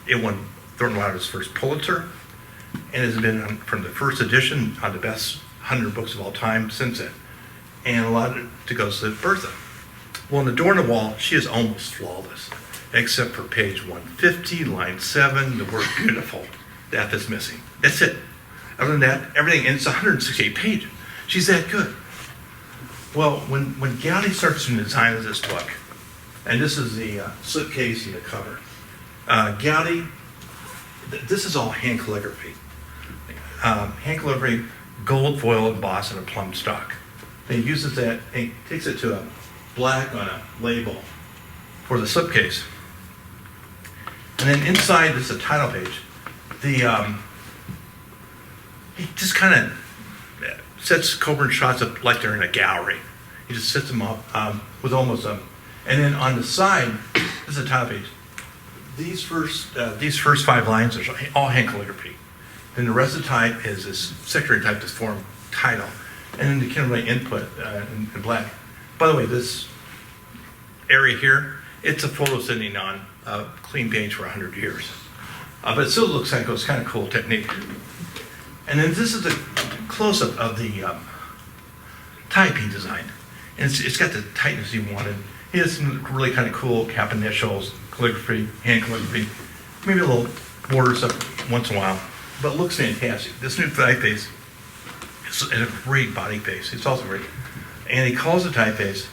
It won Thornton Wilder's first Pulitzer, and has been from the first edition on the best 100 books of all time since then. And a lot of it goes to Bertha. Well, in The Door on the Wall, she is almost flawless. except for page 150, line 7, the word beautiful. That is missing. That's it. Other than that, everything, and it's 168 pages. She's that good. Well, when Goudy starts to design this book, and this is the slipcase and the cover, Goudy, this is all hand calligraphy. Hand calligraphy, gold foil embossed on a plum stock. And he uses that and takes it to a black on a label for the slipcase. And then inside, this is a title page. He just kind of sets Coburn shots up like they're in a gallery. He just sets them up with almost them. And then on the side, this is a title page. These first 5 lines are all hand calligraphy. Then the rest of the type is this secretary type, this form title. And then the Kimberly input in black. By the way, this area here, it's a photo sitting on a clean page for 100 years. But it still looks like it's kind of cool technique. And then this is a close-up of the type he designed. And it's got the tightness he wanted. He has some really kind of cool cap initials, calligraphy, hand calligraphy, maybe a little border stuff once in a while. But it looks fantastic. This new typeface is a great body face. It's also great. And he calls the typeface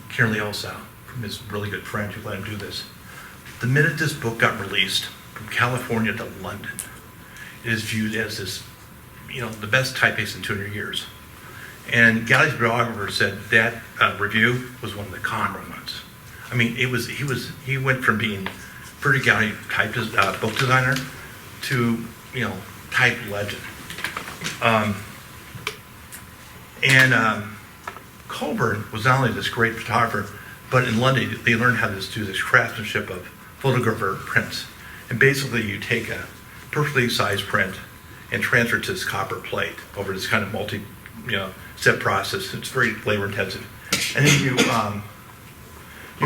Kimberly Elsow, from his really good friend who let him do this. The minute this book got released from California to London, it is viewed as this, the best typeface in 200 years. And Goudy's biographer said that review was one of the calmer ones. I mean, he went from being Frederic Goudy book designer to, type legend. Coburn was not only this great photographer, but in London they learned how to do this craftsmanship of photogravure prints. And basically you take a perfectly sized print and transfer it to this copper plate over this kind of step process. It's very labor intensive. And then you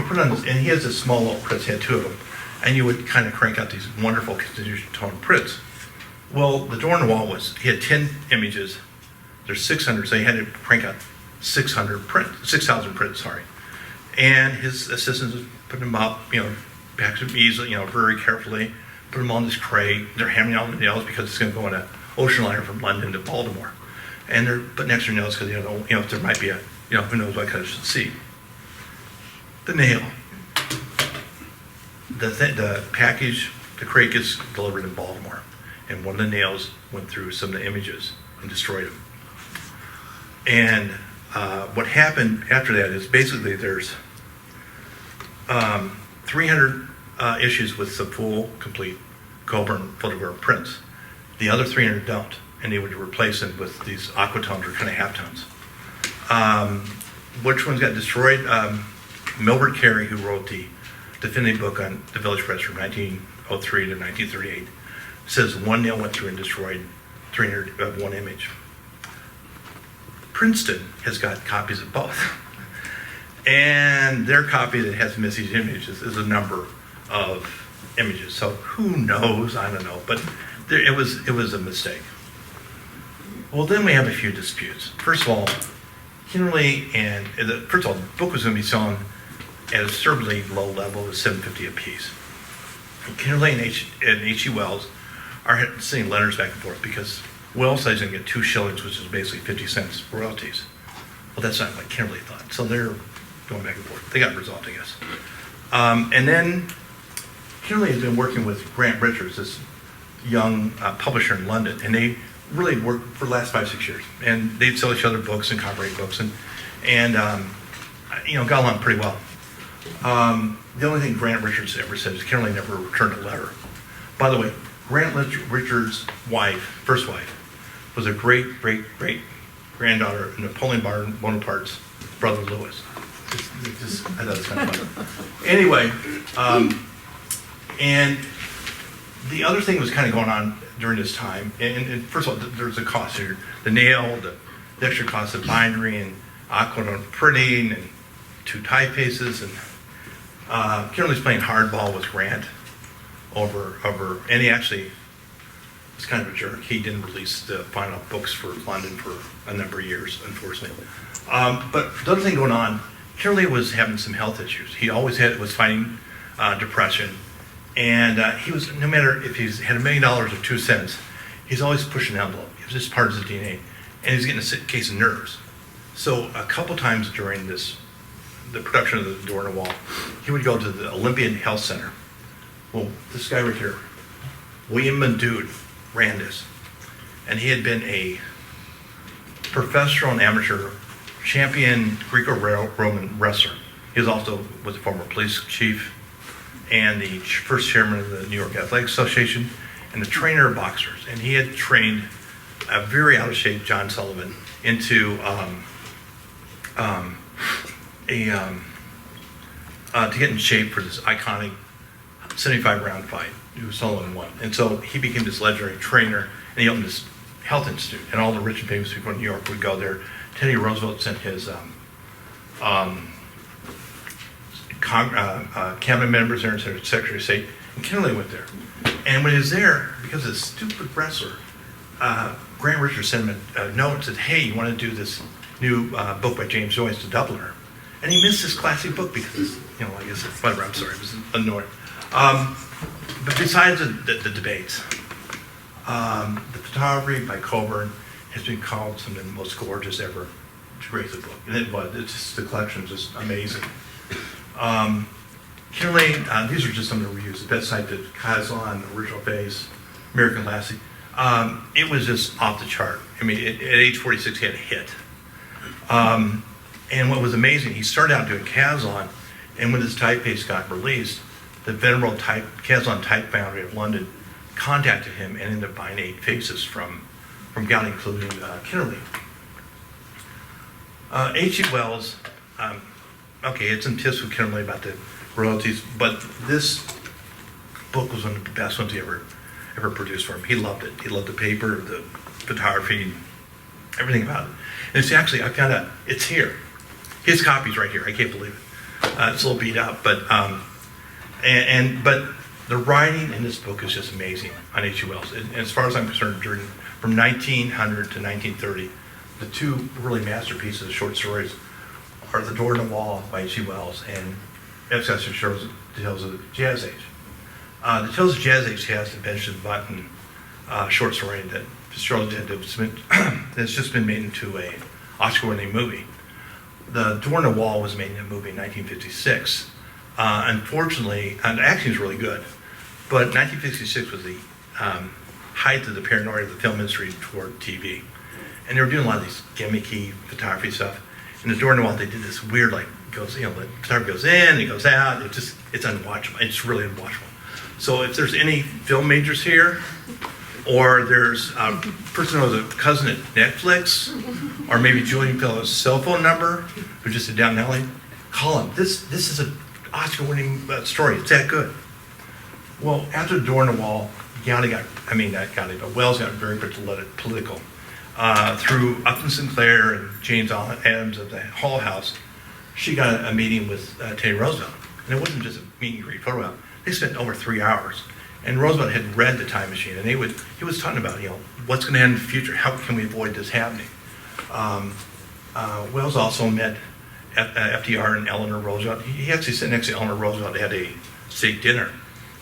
put on this, and he has this small little prints, he had 2 of them, and you would kind of crank out these wonderful continuous tone prints. Well, the door on the wall he had 10 images, there's 600, so he had to crank out 6,000 prints, sorry. And his assistants would put them up, packed them easily, very carefully, put them on this crate. They're hammering out the nails because it's going to go on an ocean liner from London to Baltimore. And they're putting extra nails because, if there might be who knows what kind of sea. The nail. The package, the crate gets delivered in Baltimore. And one of the nails went through some of the images and destroyed them. And what happened after that is basically there's 300 issues with the full, complete Coburn photograph prints. The other 300 don't, and they would replace them with these aquatones or kind of halftones. Which ones got destroyed? Milbert Carey, who wrote the definitive book on the Village Press from 1903 to 1938, says one nail went through and destroyed 300 of one image. Princeton has got copies of both. And their copy that has missing images is a number of images. So who knows? I don't know. But it was a mistake. Well, then we have a few disputes. First of all, Kimberly first of all, the book was going to be selling at a absurdly low level of $7.50 a piece. And Kimberly and H.G. Wells are sending letters back and forth because Wells says he's going to get 2 shillings, which is basically 50 cents royalties. Well, that's not what Kimberly thought. So they're going back and forth. They got resolved, I guess. And then Kimberly has been working with Grant Richards, this young publisher in London, and they really worked for the last 5-6 years. And they'd sell each other books and copyright books, and got along pretty well. The only thing Grant Richards ever said is Kimberly never returned a letter. By the way, Grant Richards' first wife, was a great granddaughter of Napoleon Bonaparte's brother Louis. I thought it was kind of funny. Anyway, and the other thing was kind of going on during this time, and first of all, there's a cost here. The nail, the extra cost of bindery and aquatone printing and 2 typefaces, and Kimberly's playing hardball with Grant over, and he actually was kind of a jerk. He didn't release the final books for London for a number of years, unfortunately. But the other thing going on, Kimberly was having some health issues. He always was fighting depression. And he was, no matter if he's had $1 million or 2 cents, he's always pushing an envelope. It was just part of his DNA. And he's getting a case of nerves. So a couple times during the production of The Door on the Wall, he would go to the Olympian Health Center. Well, this guy right here, William Madood, ran this. And he had been a professional and amateur champion Greco-Roman wrestler. He was also was a former police chief and the first chairman of the New York Athletic Association and the trainer of boxers. And he had trained a very out of shape John Sullivan into to get in shape for this iconic 75-round fight. Sullivan won, and so he became this legendary trainer, and he opened this health institute, and all the rich and famous people in New York would go there. Teddy Roosevelt sent his cabinet members there and Secretary of State, and Kennedy went there. And when he was there, because of this stupid wrestler, Grant Richards sent him a note and said, "Hey, you want to do this new book by James Joyce, The Doubler?" And he missed this classic book because, I guess, whatever, I'm sorry, it was annoying. But besides the debates, the photography by Coburn has been called some of the most gorgeous ever grades of book. And it was, it's just, the collection is just amazing. Kinley, these are just some of the reviews. The best site that Kazan, Original Face, American Lassie. It was just off the chart. I mean, at age 46, he had a hit. And what was amazing, he started out doing Kazan, and when his typeface got released, the venerable Kazan Type Foundry of London contacted him and ended up buying 8 faces from Goudy, including Kinnerly. H.G. Wells, okay, it's some tips with Kinnerly about the royalties, but this book was one of the best ones he ever produced for him. He loved it. He loved the paper, the photography, everything about it. And it's actually, I found out, it's here. His copy's right here. I can't believe it. It's a little beat up, but but the writing in this book is just amazing on H.G. Wells. And as far as I'm concerned, from 1900 to 1930, the two really masterpieces of short stories are The Door on the Wall by H.G. Wells and F. Session shows the Tales of the Jazz Age. The Tales of the Jazz Age has the Benjamin Button short story that Fitzgerald did that's just been made into a Oscar-winning movie. The Door on the Wall was made in a movie in 1956. Unfortunately, and actually it was really good, but 1956 was the height of the paranoia of the film industry toward TV. And they were doing a lot of these gimmicky photography stuff. And The Door on the Wall, they did this weird, the photography goes in, it goes out, it's unwatchable. It's really unwatchable. So if there's any film majors here, or there's a person who has a cousin at Netflix, or maybe Julian Fellow's cell phone number, who just sit down in the alley, call him. This is an Oscar-winning story. It's that good. Well, after The Door on the Wall, Wells got very political. Through Upton Sinclair and James Adams of the Hall House, she got a meeting with Teddy Roosevelt. And it wasn't just a meet and greet photo op. They spent over 3 hours. And Roosevelt had read The Time Machine, and he was talking about, what's going to happen in the future? How can we avoid this happening? Wells also met FDR and Eleanor Roosevelt. He actually sat next to Eleanor Roosevelt at a state dinner.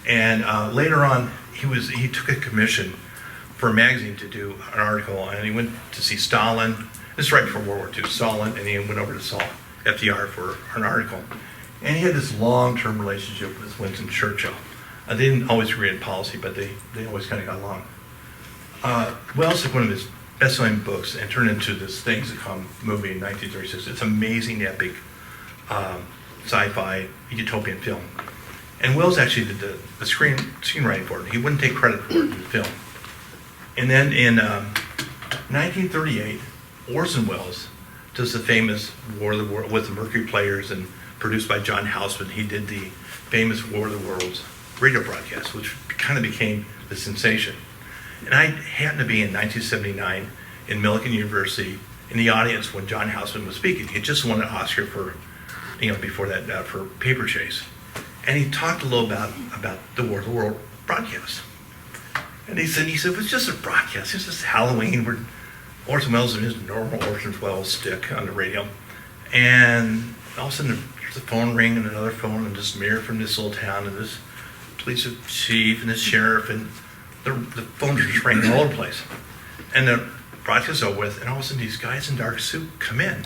And later on, he took a commission for a magazine to do an article, and he went to see Stalin. This is right before World War II, Stalin, and he went over to saw FDR for an article. And he had this long-term relationship with Winston Churchill. They didn't always agree on policy, but they always kind of got along. Wells took one of his best-selling books and turned it into this Things That Come movie in 1936. It's amazing, epic, sci-fi, utopian film. And Wells actually did the screenwriting for it. He wouldn't take credit for it in the film. And then in 1938, Orson Welles does the famous War of the Worlds with the Mercury Players and produced by John Houseman. He did the famous War of the Worlds radio broadcast, which kind of became the sensation. And I happened to be in 1979 in Millikan University in the audience when John Houseman was speaking. He just won an Oscar for, before that, for Paper Chase. And he talked a little about the War of the World broadcast. And he said, it was just a broadcast. It's just Halloween where Orson Welles and his normal Orson Welles stick on the radio. And all of a sudden, the phone ring and another phone and this mayor from this little town and this police chief and this sheriff and the phones are just ringing all over the place. And the broadcast is over with, and all of a sudden these guys in dark suit come in.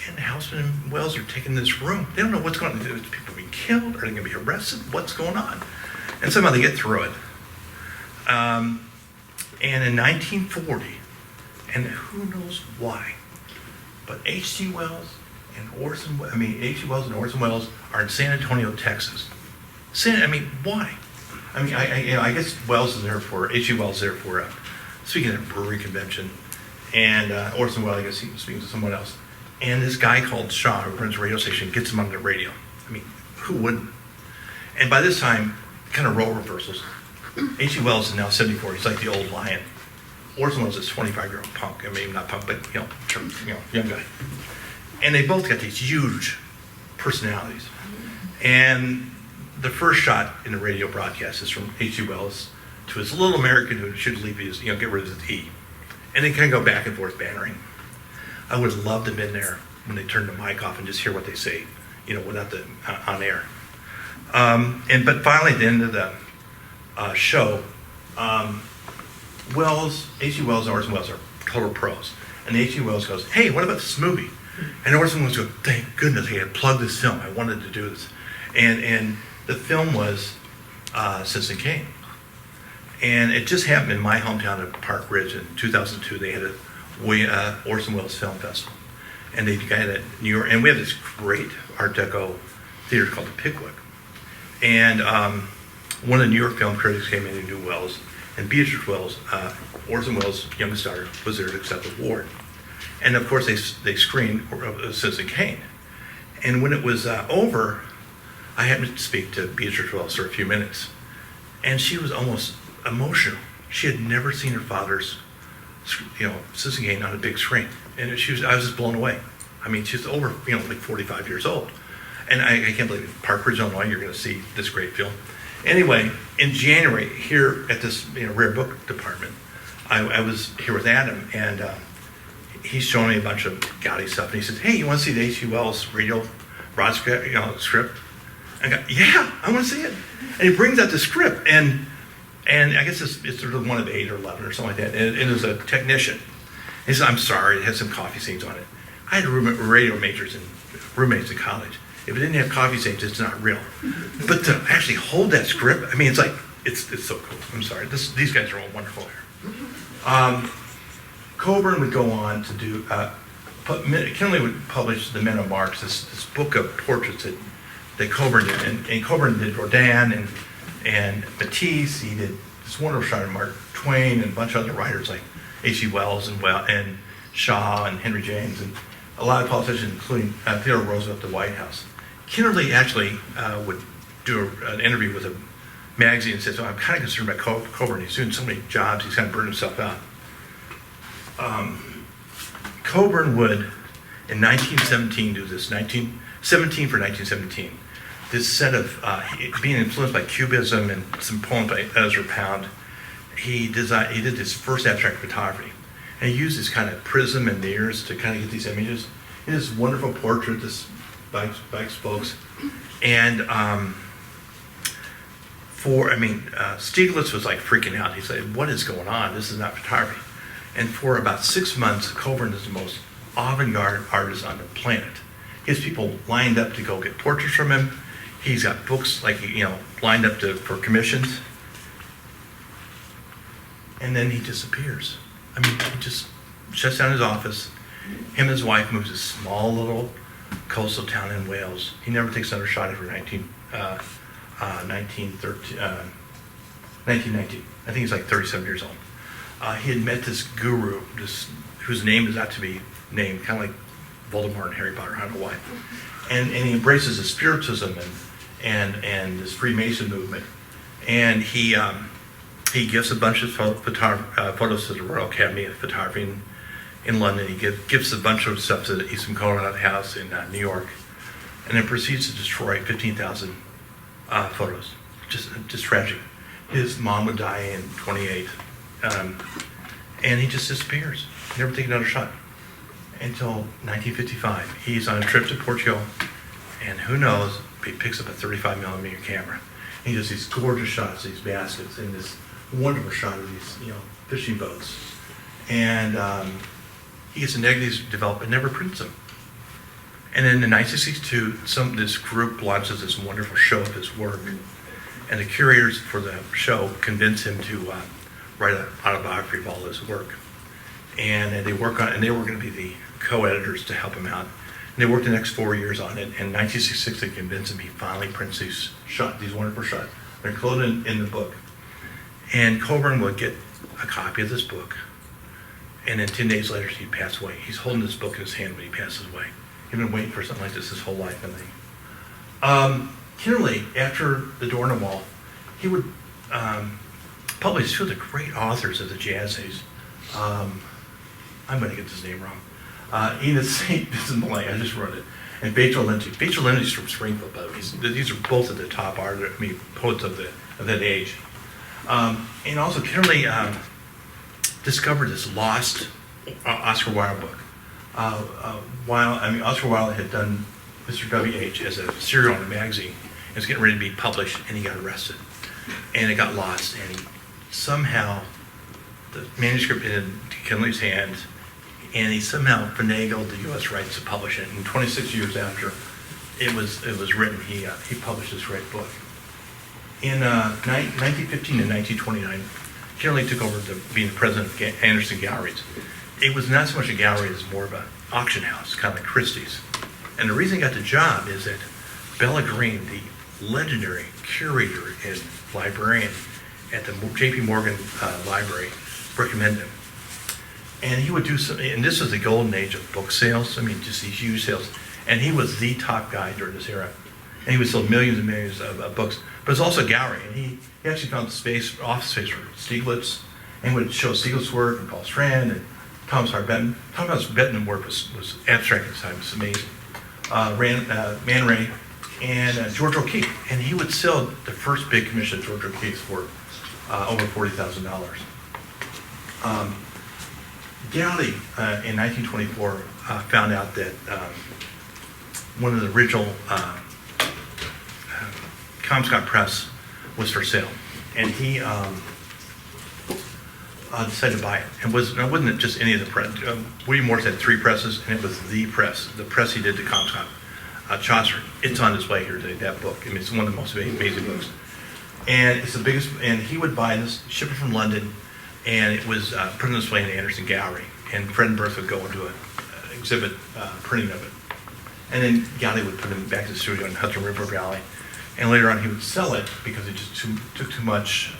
And Houseman and Wells are taking this room. They don't know what's going on. Is people being killed? Are they going to be arrested? What's going on? And somehow they get through it. And in 1940, and who knows why, but H.G. Wells and H.G. Wells and Orson Welles are in San Antonio, Texas. Why? I guess Wells is there for, H.G. Wells is there for speaking at a brewery convention, and Orson Welles, I guess he was speaking to someone else. And this guy called Shaw, who runs a radio station, gets him on the radio. Who wouldn't? And by this time, kind of role reversals. H.G. Wells is now 74. He's like the old lion. Orson Welles is 25-year-old punk. Not punk, but young guy. And they both got these huge personalities. And the first shot in the radio broadcast is from H.G. Wells to his little American who should leave his, get rid of his E. And they kind of go back and forth bantering. I would have loved to have been there when they turned the mic off and just hear what they say, without the on air. But finally, at the end of the show, H.G. Wells and Orson Welles are total pros. And H.G. Wells goes, "Hey, what about this movie?" And Orson Welles goes, "Thank goodness I had plugged this film. I wanted to do this." And the film was Citizen Kane. And it just happened in my hometown of Park Ridge in 2002. They had a Orson Welles Film Festival. And they got it at New York. And we have this great Art Deco theater called the Pickwick. And one of the New York film critics came in and knew Wells. And Beatrice Wells, Orson Welles' youngest daughter, was there to accept the award. And of course, they screened Citizen Kane. And when it was over, I happened to speak to Beatrice Wells for a few minutes. And she was almost emotional. She had never seen her father's Citizen Kane on a big screen. And I was just blown away. She's over, like 45 years old. And I can't believe it. Park Ridge, Illinois, you're going to see this great film. Anyway, in January, here at this rare book department, I was here with Adam, and he's showing me a bunch of Goudy stuff. And he says, "Hey, you want to see the H.G. Wells radio broadcast script?" I go, "Yeah, I want to see it." And he brings out the script, and I guess it's sort of one of 8 or 11 or something like that. And it was a technician. He said, "I'm sorry, it had some coffee stains on it." I had radio majors and roommates in college. If it didn't have coffee stains, it's not real. But to actually hold that script, it's like, it's so cool. I'm sorry, these guys are all wonderful here. Coburn would go on to do, Kinley would publish The Men of Marx, this book of portraits that Coburn did. And Coburn did Rodin and Matisse. He did this wonderful shot of Mark Twain and a bunch of other writers like H.G. Wells and Shaw and Henry James and a lot of politicians, including Theodore Roosevelt at the White House. Kinley actually would do an interview with a magazine and says, "I'm kind of concerned about Coburn. He's doing so many jobs, he's kind of burned himself out." Coburn would, in 1917, do this, 1917 for 1917, this set of, being influenced by Cubism and some poems by Ezra Pound, he did this first abstract photography. And he used this kind of prism and mirrors to kind of get these images. He has this wonderful portrait, this bike spokes. And Stieglitz was like freaking out. He said, "What is going on? This is not photography." And for about 6 months, Coburn is the most avant-garde artist on the planet. He has people lined up to go get portraits from him. He's got books lined up for commissions. And then he disappears. He just shuts down his office. Him and his wife moves to a small little coastal town in Wales. He never takes another shot after 1919. I think he's like 37 years old. He had met this guru, whose name is not to be named, kind of like Voldemort and Harry Potter. I don't know why. And he embraces the spiritism and this Freemason movement. And he gives a bunch of photos to the Royal Academy of Photography in London. He gives a bunch of stuff to the Eastman Conrad House in New York, and then proceeds to destroy 15,000 photos. Just tragic. His mom would die in 28, and he just disappears. Never take another shot until 1955. He's on a trip to Portugal, And who knows, he picks up a 35 millimeter camera. And he does these gorgeous shots of these baskets and this wonderful shot of these, fishing boats. And he gets the negatives developed but never prints them. And then in 1962, this group launches this wonderful show of his work. And the curators for the show convince him to write an autobiography of all his work. And they work on it, and they were going to be the co-editors to help him out. And they worked the next 4 years on it. And in 1966, they convinced him. He finally prints these wonderful shots. They're included in the book. And Coburn would get a copy of this book. And then 10 days later, he'd pass away. He's holding this book in his hand when he passes away. He'd been waiting for something like this his whole life. Kinnerly, after The Door on the Wall, he would publish two of the great authors of the Jazz Age. I'm going to get this name wrong. Enid St. Vincent Millay, I just wrote it. And Rachel Lindsay. Rachel Lindsay's from Springfield, by the way. These are both at the top poets of that age. And also, Kinnerly discovered this lost Oscar Wilde book. Oscar Wilde had done Mr. W.H. as a serial in a magazine. It was getting ready to be published, and he got arrested. And it got lost, and somehow the manuscript in Kinnerly's hands, and he somehow finagled the U.S. rights to publish it. And 26 years after it was written, he published this great book. In 1915 and 1929, Kinnerly took over being the president of Anderson Galleries. It was not so much a gallery as more of an auction house, kind of like Christie's. And the reason he got the job is that Bella Green, the legendary curator and librarian at the J.P. Morgan Library, recommended him. And he would do something, and this was the golden age of book sales. Just these huge sales. And he was the top guy during this era. And he would sell millions and millions of books. But it's also a gallery. And he actually found office space for Stieglitz, and would show Stieglitz's work, and Paul Strand, and Thomas Hart Benton. Thomas Hart Benton's work was abstract at the time. It's amazing. Man Ray, and George O'Keeffe. And he would sell the first big commission of George O'Keeffe for over $40,000. Goudy, in 1924, found out that one of the original Comstock Press was for sale, and he decided to buy it. And it wasn't just any of the press. William Morris had 3 presses, and it was the press he did to Comstock. Chaucer, it's on display here today, that book. It's one of the most amazing books. And it's the biggest, and he would buy this, ship it from London, and it was put on display in the Anderson Gallery. And Fred and Bertha would go and do an exhibit printing of it. And then Goudy would put him back to the studio in Hudson River Valley. And later on, he would sell it because it just took too much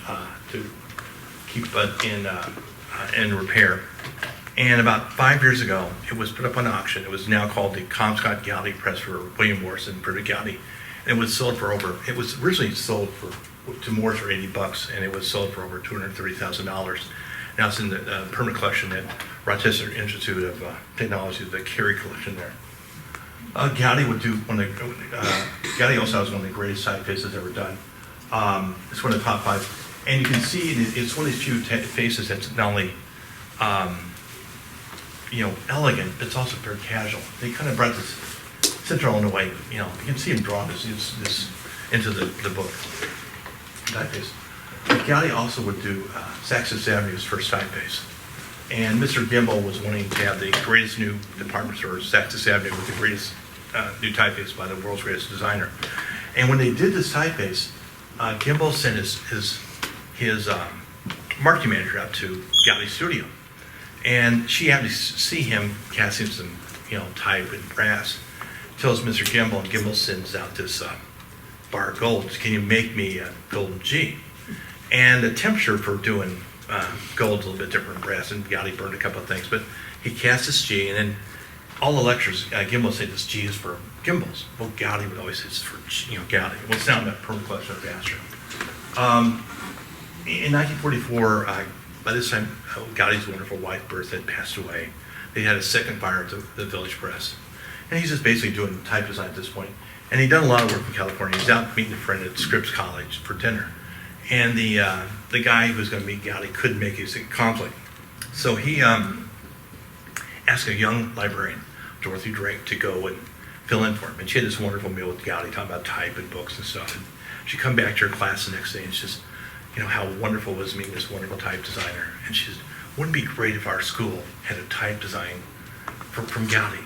to keep in repair. And about 5 years ago, it was put up on auction. It was now called the Comstock Goudy Press for William Morris and Frederic Goudy. And it was sold for it was originally sold to Morris for $80, and it was sold for over $230,000. Now it's in the permanent collection at Rochester Institute of Technology, the Carey collection there. Goudy would do Goudy also has one of the greatest typefaces ever done. It's one of the top 5, and you can see it's one of these few faces that's not only elegant, but it's also very casual. They kind of brought this Central Illinois. You can see him draw this into the book typeface. But Goudy also would do Saks Avenue's first typeface. And Mr. Gimbel was wanting to have the greatest new department store, Saks Avenue, with the greatest new typeface by the world's greatest designer. And when they did this typeface, Gimbel sent his marketing manager out to Goudy's studio. And she happened to see him casting some, type and brass. Tells Mr. Gimbel, and Gimbel sends out this bar of gold. Can you make me a golden G? And the temperature for doing gold's a little bit different than brass, and Goudy burned a couple of things, but he cast this G, and then all the lectures, Gimbel would say this G is for Gimbel's. Well, Goudy would always say it's for Goudy. Well, it's now in that permanent collection of Bastrop. In 1944, by this time, Goudy's wonderful wife, Bertha, had passed away. They had a second fire at the Village Press. And he's just basically doing type design at this point. And he'd done a lot of work in California. He's out meeting a friend at Scripps College for dinner. And the guy who was going to meet Goudy couldn't make his conflict. So he asked a young librarian, Dorothy Drake, to go and fill in for him. And she had this wonderful meal with Goudy talking about type and books and stuff. And she'd come back to her class the next day and she says, how wonderful it was meeting this wonderful type designer. And she says, wouldn't it be great if our school had a type design from Goudy?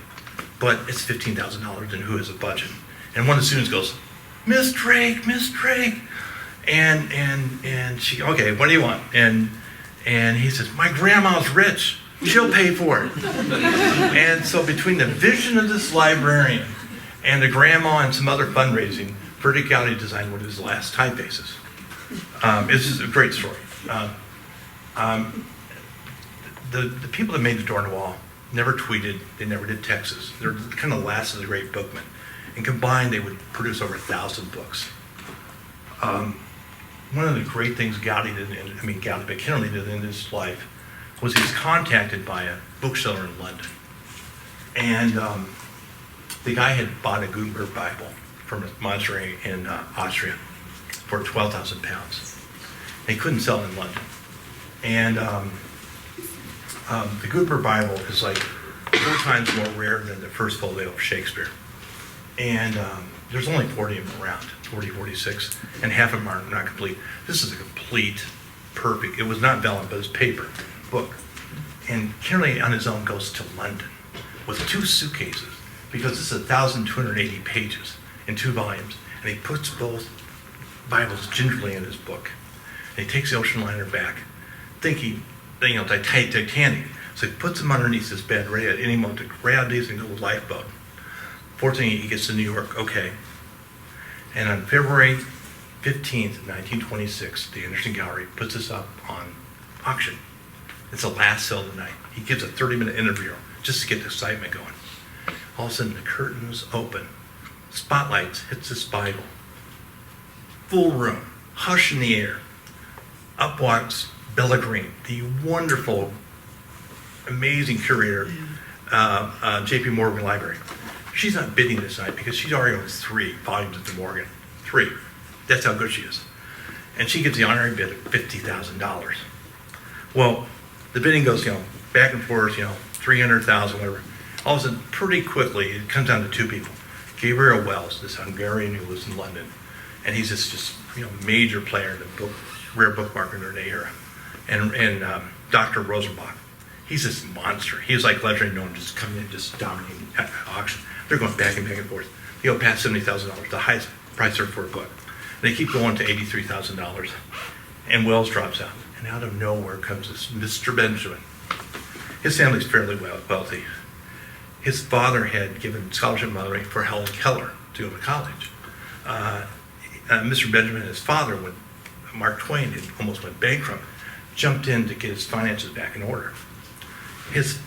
But it's $15,000 and who has a budget? And one of the students goes, Miss Drake. And she, okay, what do you want? And he says, my grandma's rich. She'll pay for it. And so between the vision of this librarian and the grandma and some other fundraising, Frederic Goudy designed one of his last typefaces. It's just a great story. The people that made the door on the wall never tweeted, they never did texts. They're kind of the last of the great bookmen. And combined, they would produce over 1,000 books. One of the great things Goudy did, but Kennedy did in his life, was he was contacted by a bookseller in London. And the guy had bought a Gutenberg Bible from a monastery in Austria for 12,000 pounds. They couldn't sell it in London. And the Gutenberg Bible is like 4 times more rare than the first folio of Shakespeare. And there's only 40 of them around, 40, 46, and half of them are not complete. This is a complete, perfect, it was not vellum, but it's paper book. And Kennedy on his own goes to London with 2 suitcases, because this is 1,280 pages in 2 volumes. And he puts both Bibles gingerly in his book. And he takes the ocean liner back, thinking, Titanic. So he puts them underneath his bed, ready at any moment to grab these and go to the lifeboat. Fortunately, he gets to New York, okay. And on February 15th, 1926, the Anderson Gallery puts this up on auction. It's the last sale of the night. He gives a 30-minute interview just to get the excitement going. All of a sudden, the curtains open. Spotlights hits this Bible. Full room, hush in the air. Up walks Bella Green, the wonderful, amazing curator, J.P. Morgan Library. She's not bidding this night because she's already owns 3 volumes of the Morgan. 3. That's how good she is. And she gives the honorary bid of $50,000. Well, the bidding goes, back and forth, 300,000, whatever. All of a sudden, pretty quickly, it comes down to 2 people. Gabriel Wells, this Hungarian who lives in London, and he's just major player in the rare book market in the era. And Dr. Rosenbach, he's this monster. He's like legendary known, just coming in, just dominating auction. They're going back and forth. They go past $70,000, the highest price for a book. They keep going to $83,000, and Wells drops out. And out of nowhere comes this Mr. Benjamin. His family's fairly wealthy. His father had given scholarship money for Helen Keller to go to college. Mr. Benjamin and his father, when Mark Twain had almost went bankrupt, jumped in to get his finances back in order. His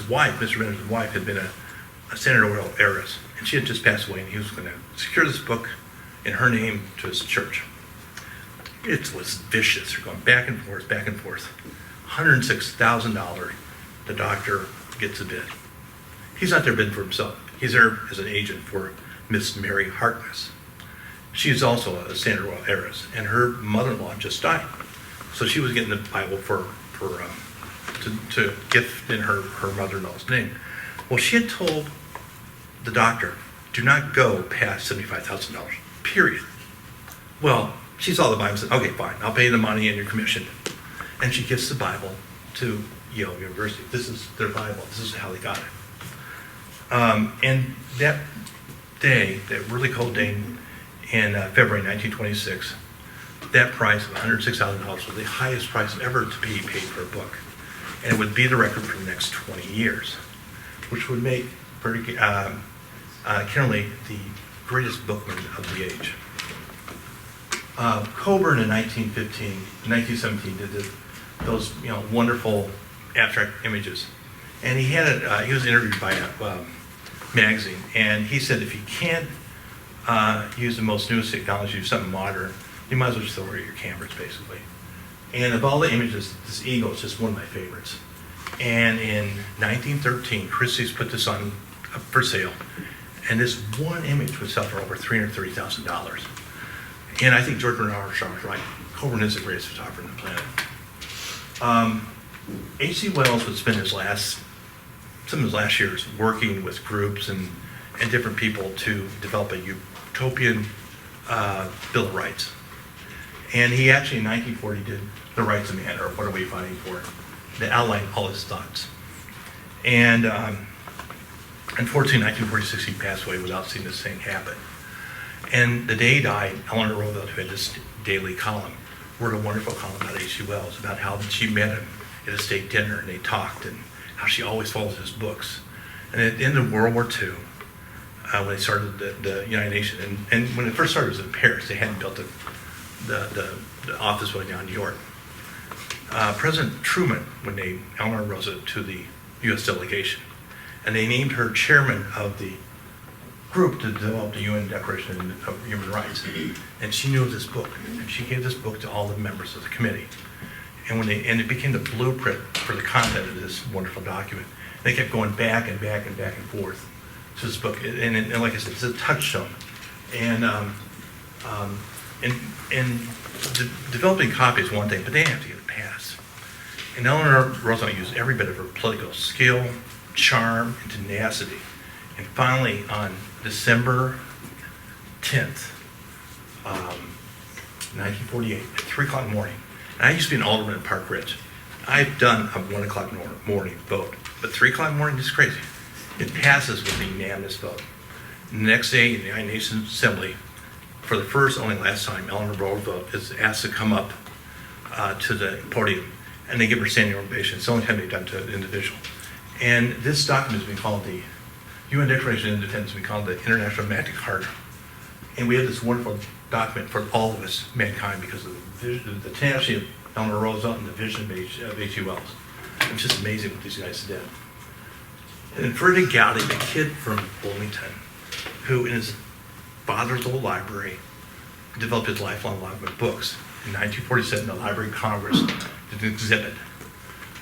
wife, Mr. Benjamin's wife, had been a senatorial heiress, and she had just passed away, and he was going to secure this book in her name to his church. It was vicious. They're going back and forth. $106,000, the doctor gets a bid. He's not there bidding for himself. He's there as an agent for Miss Mary Harkness. She is also a senatorial heiress, and her mother-in-law just died. So she was getting the Bible to gift in her mother-in-law's name. Well, she had told the doctor, do not go past $75,000, period. Well, she saw the Bible and said, okay, fine, I'll pay the money and your commission. And she gives the Bible to Yale University. This is their Bible. This is how they got it. And that day, that really cold day in February 1926, that price of $106,000 was the highest price ever to be paid for a book. And it would be the record for the next 20 years, which would make Kennedy the greatest bookman of the age. Coburn in 1917 did those wonderful abstract images, and he was interviewed by a magazine, and he said if you can't use the most newest technology, something modern, you might as well just throw away your cameras, basically. And of all the images, this eagle is just one of my favorites. And in 1913, Christie's put this on for sale, and this one image would sell for over $330,000. And I think George Bernard Shaw was right. Coburn is the greatest photographer on the planet. H.G. Wells would spend some of his last years working with groups and and different people to develop a utopian Bill of Rights. And he actually in 1940 did The Rights of Man, or What Are We Fighting For? That outlined all his thoughts. And unfortunately, in 1946, he passed away without seeing this thing happen. And the day he died, Eleanor Roosevelt, who had this daily column, wrote a wonderful column about H.G. Wells, about how she met him at a state dinner, and they talked, and how she always follows his books. And at the end of World War II, when they started the United Nations, and when it first started, it was in Paris. They hadn't built the office building down in New York. President Truman would name Eleanor Roosevelt to the U.S. delegation, and they named her chairman of the group to develop the UN Declaration of Human Rights. And she knew this book, and she gave this book to all the members of the committee. And it became the blueprint for the content of this wonderful document. They kept going back and back and back and forth to this book, and like I said, it's a touchstone. And developing copy is one thing, but they have to get it passed. And Eleanor Roosevelt used every bit of her political skill, charm, and tenacity. And finally, on December 10th, 1948, at 3 o'clock in the morning, and I used to be an alderman in Park Ridge. I've done a 1 o'clock morning vote, but 3 o'clock in the morning is crazy. It passes with a unanimous vote. The next day, in the United Nations Assembly, for the first, only last time, Eleanor Roosevelt is asked to come up to the podium, and they give her standing ovation. It's the only time they've done it to an individual. And this document has been called the UN Declaration of Independence, has been called the International Magna Carta. And we have this wonderful document for all of us, mankind, because of the tenacity of Eleanor Roosevelt and the vision of H.G. Wells. It's just amazing what these guys did. And Frederic Goudy, a kid from Bloomington, who in his father's old library developed his lifelong love of books. In 1947, the Library of Congress did an exhibit.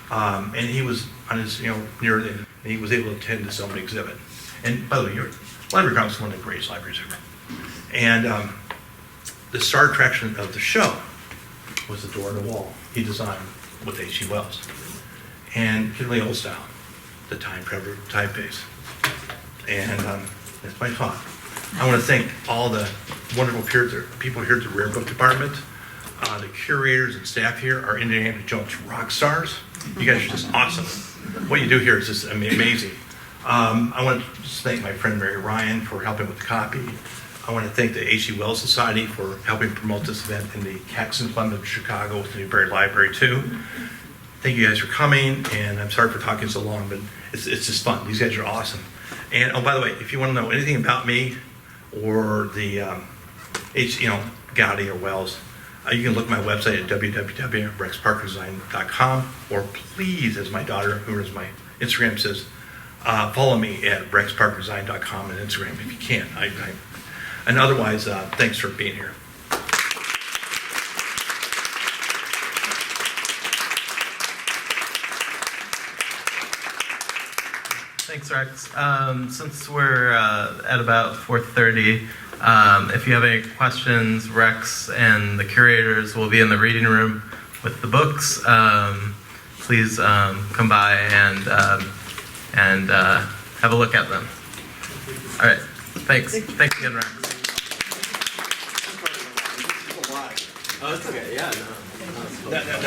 And he was on his, near the end, and he was able to attend this own exhibit. And by the way, your Library of Congress is one of the greatest libraries ever. And the star attraction of the show was the door in the wall he designed with H.G. Wells. And really old style, the time traveler typeface. And that's my talk. I want to thank all the wonderful people here at the Rare Book Department, the curators and staff here, our Indiana Jones rock stars. You guys are just awesome. What you do here is just amazing. I want to just thank my friend Mary Ryan for helping with the copy. I want to thank the H.G. Wells Society for helping promote this event in the Caxton Fund of Chicago with the Newberry Library too. Thank you guys for coming, and I'm sorry for talking so long, but it's just fun. These guys are awesome. And oh, by the way, if you want to know anything about me or the Goudy or Wells, you can look at my website at www.rexparkerdesign.com, or please, as my daughter, who is my Instagram says, follow me at rexparkerdesign.com and Instagram if you can. And otherwise, thanks for being here. Thanks, Rex. Since we're at about 4:30, if you have any questions, Rex and the curators will be in the reading room with the books. Please come by and have a look at them. All right. Thanks. Thanks again, Rex. Oh, it's okay. Yeah, no.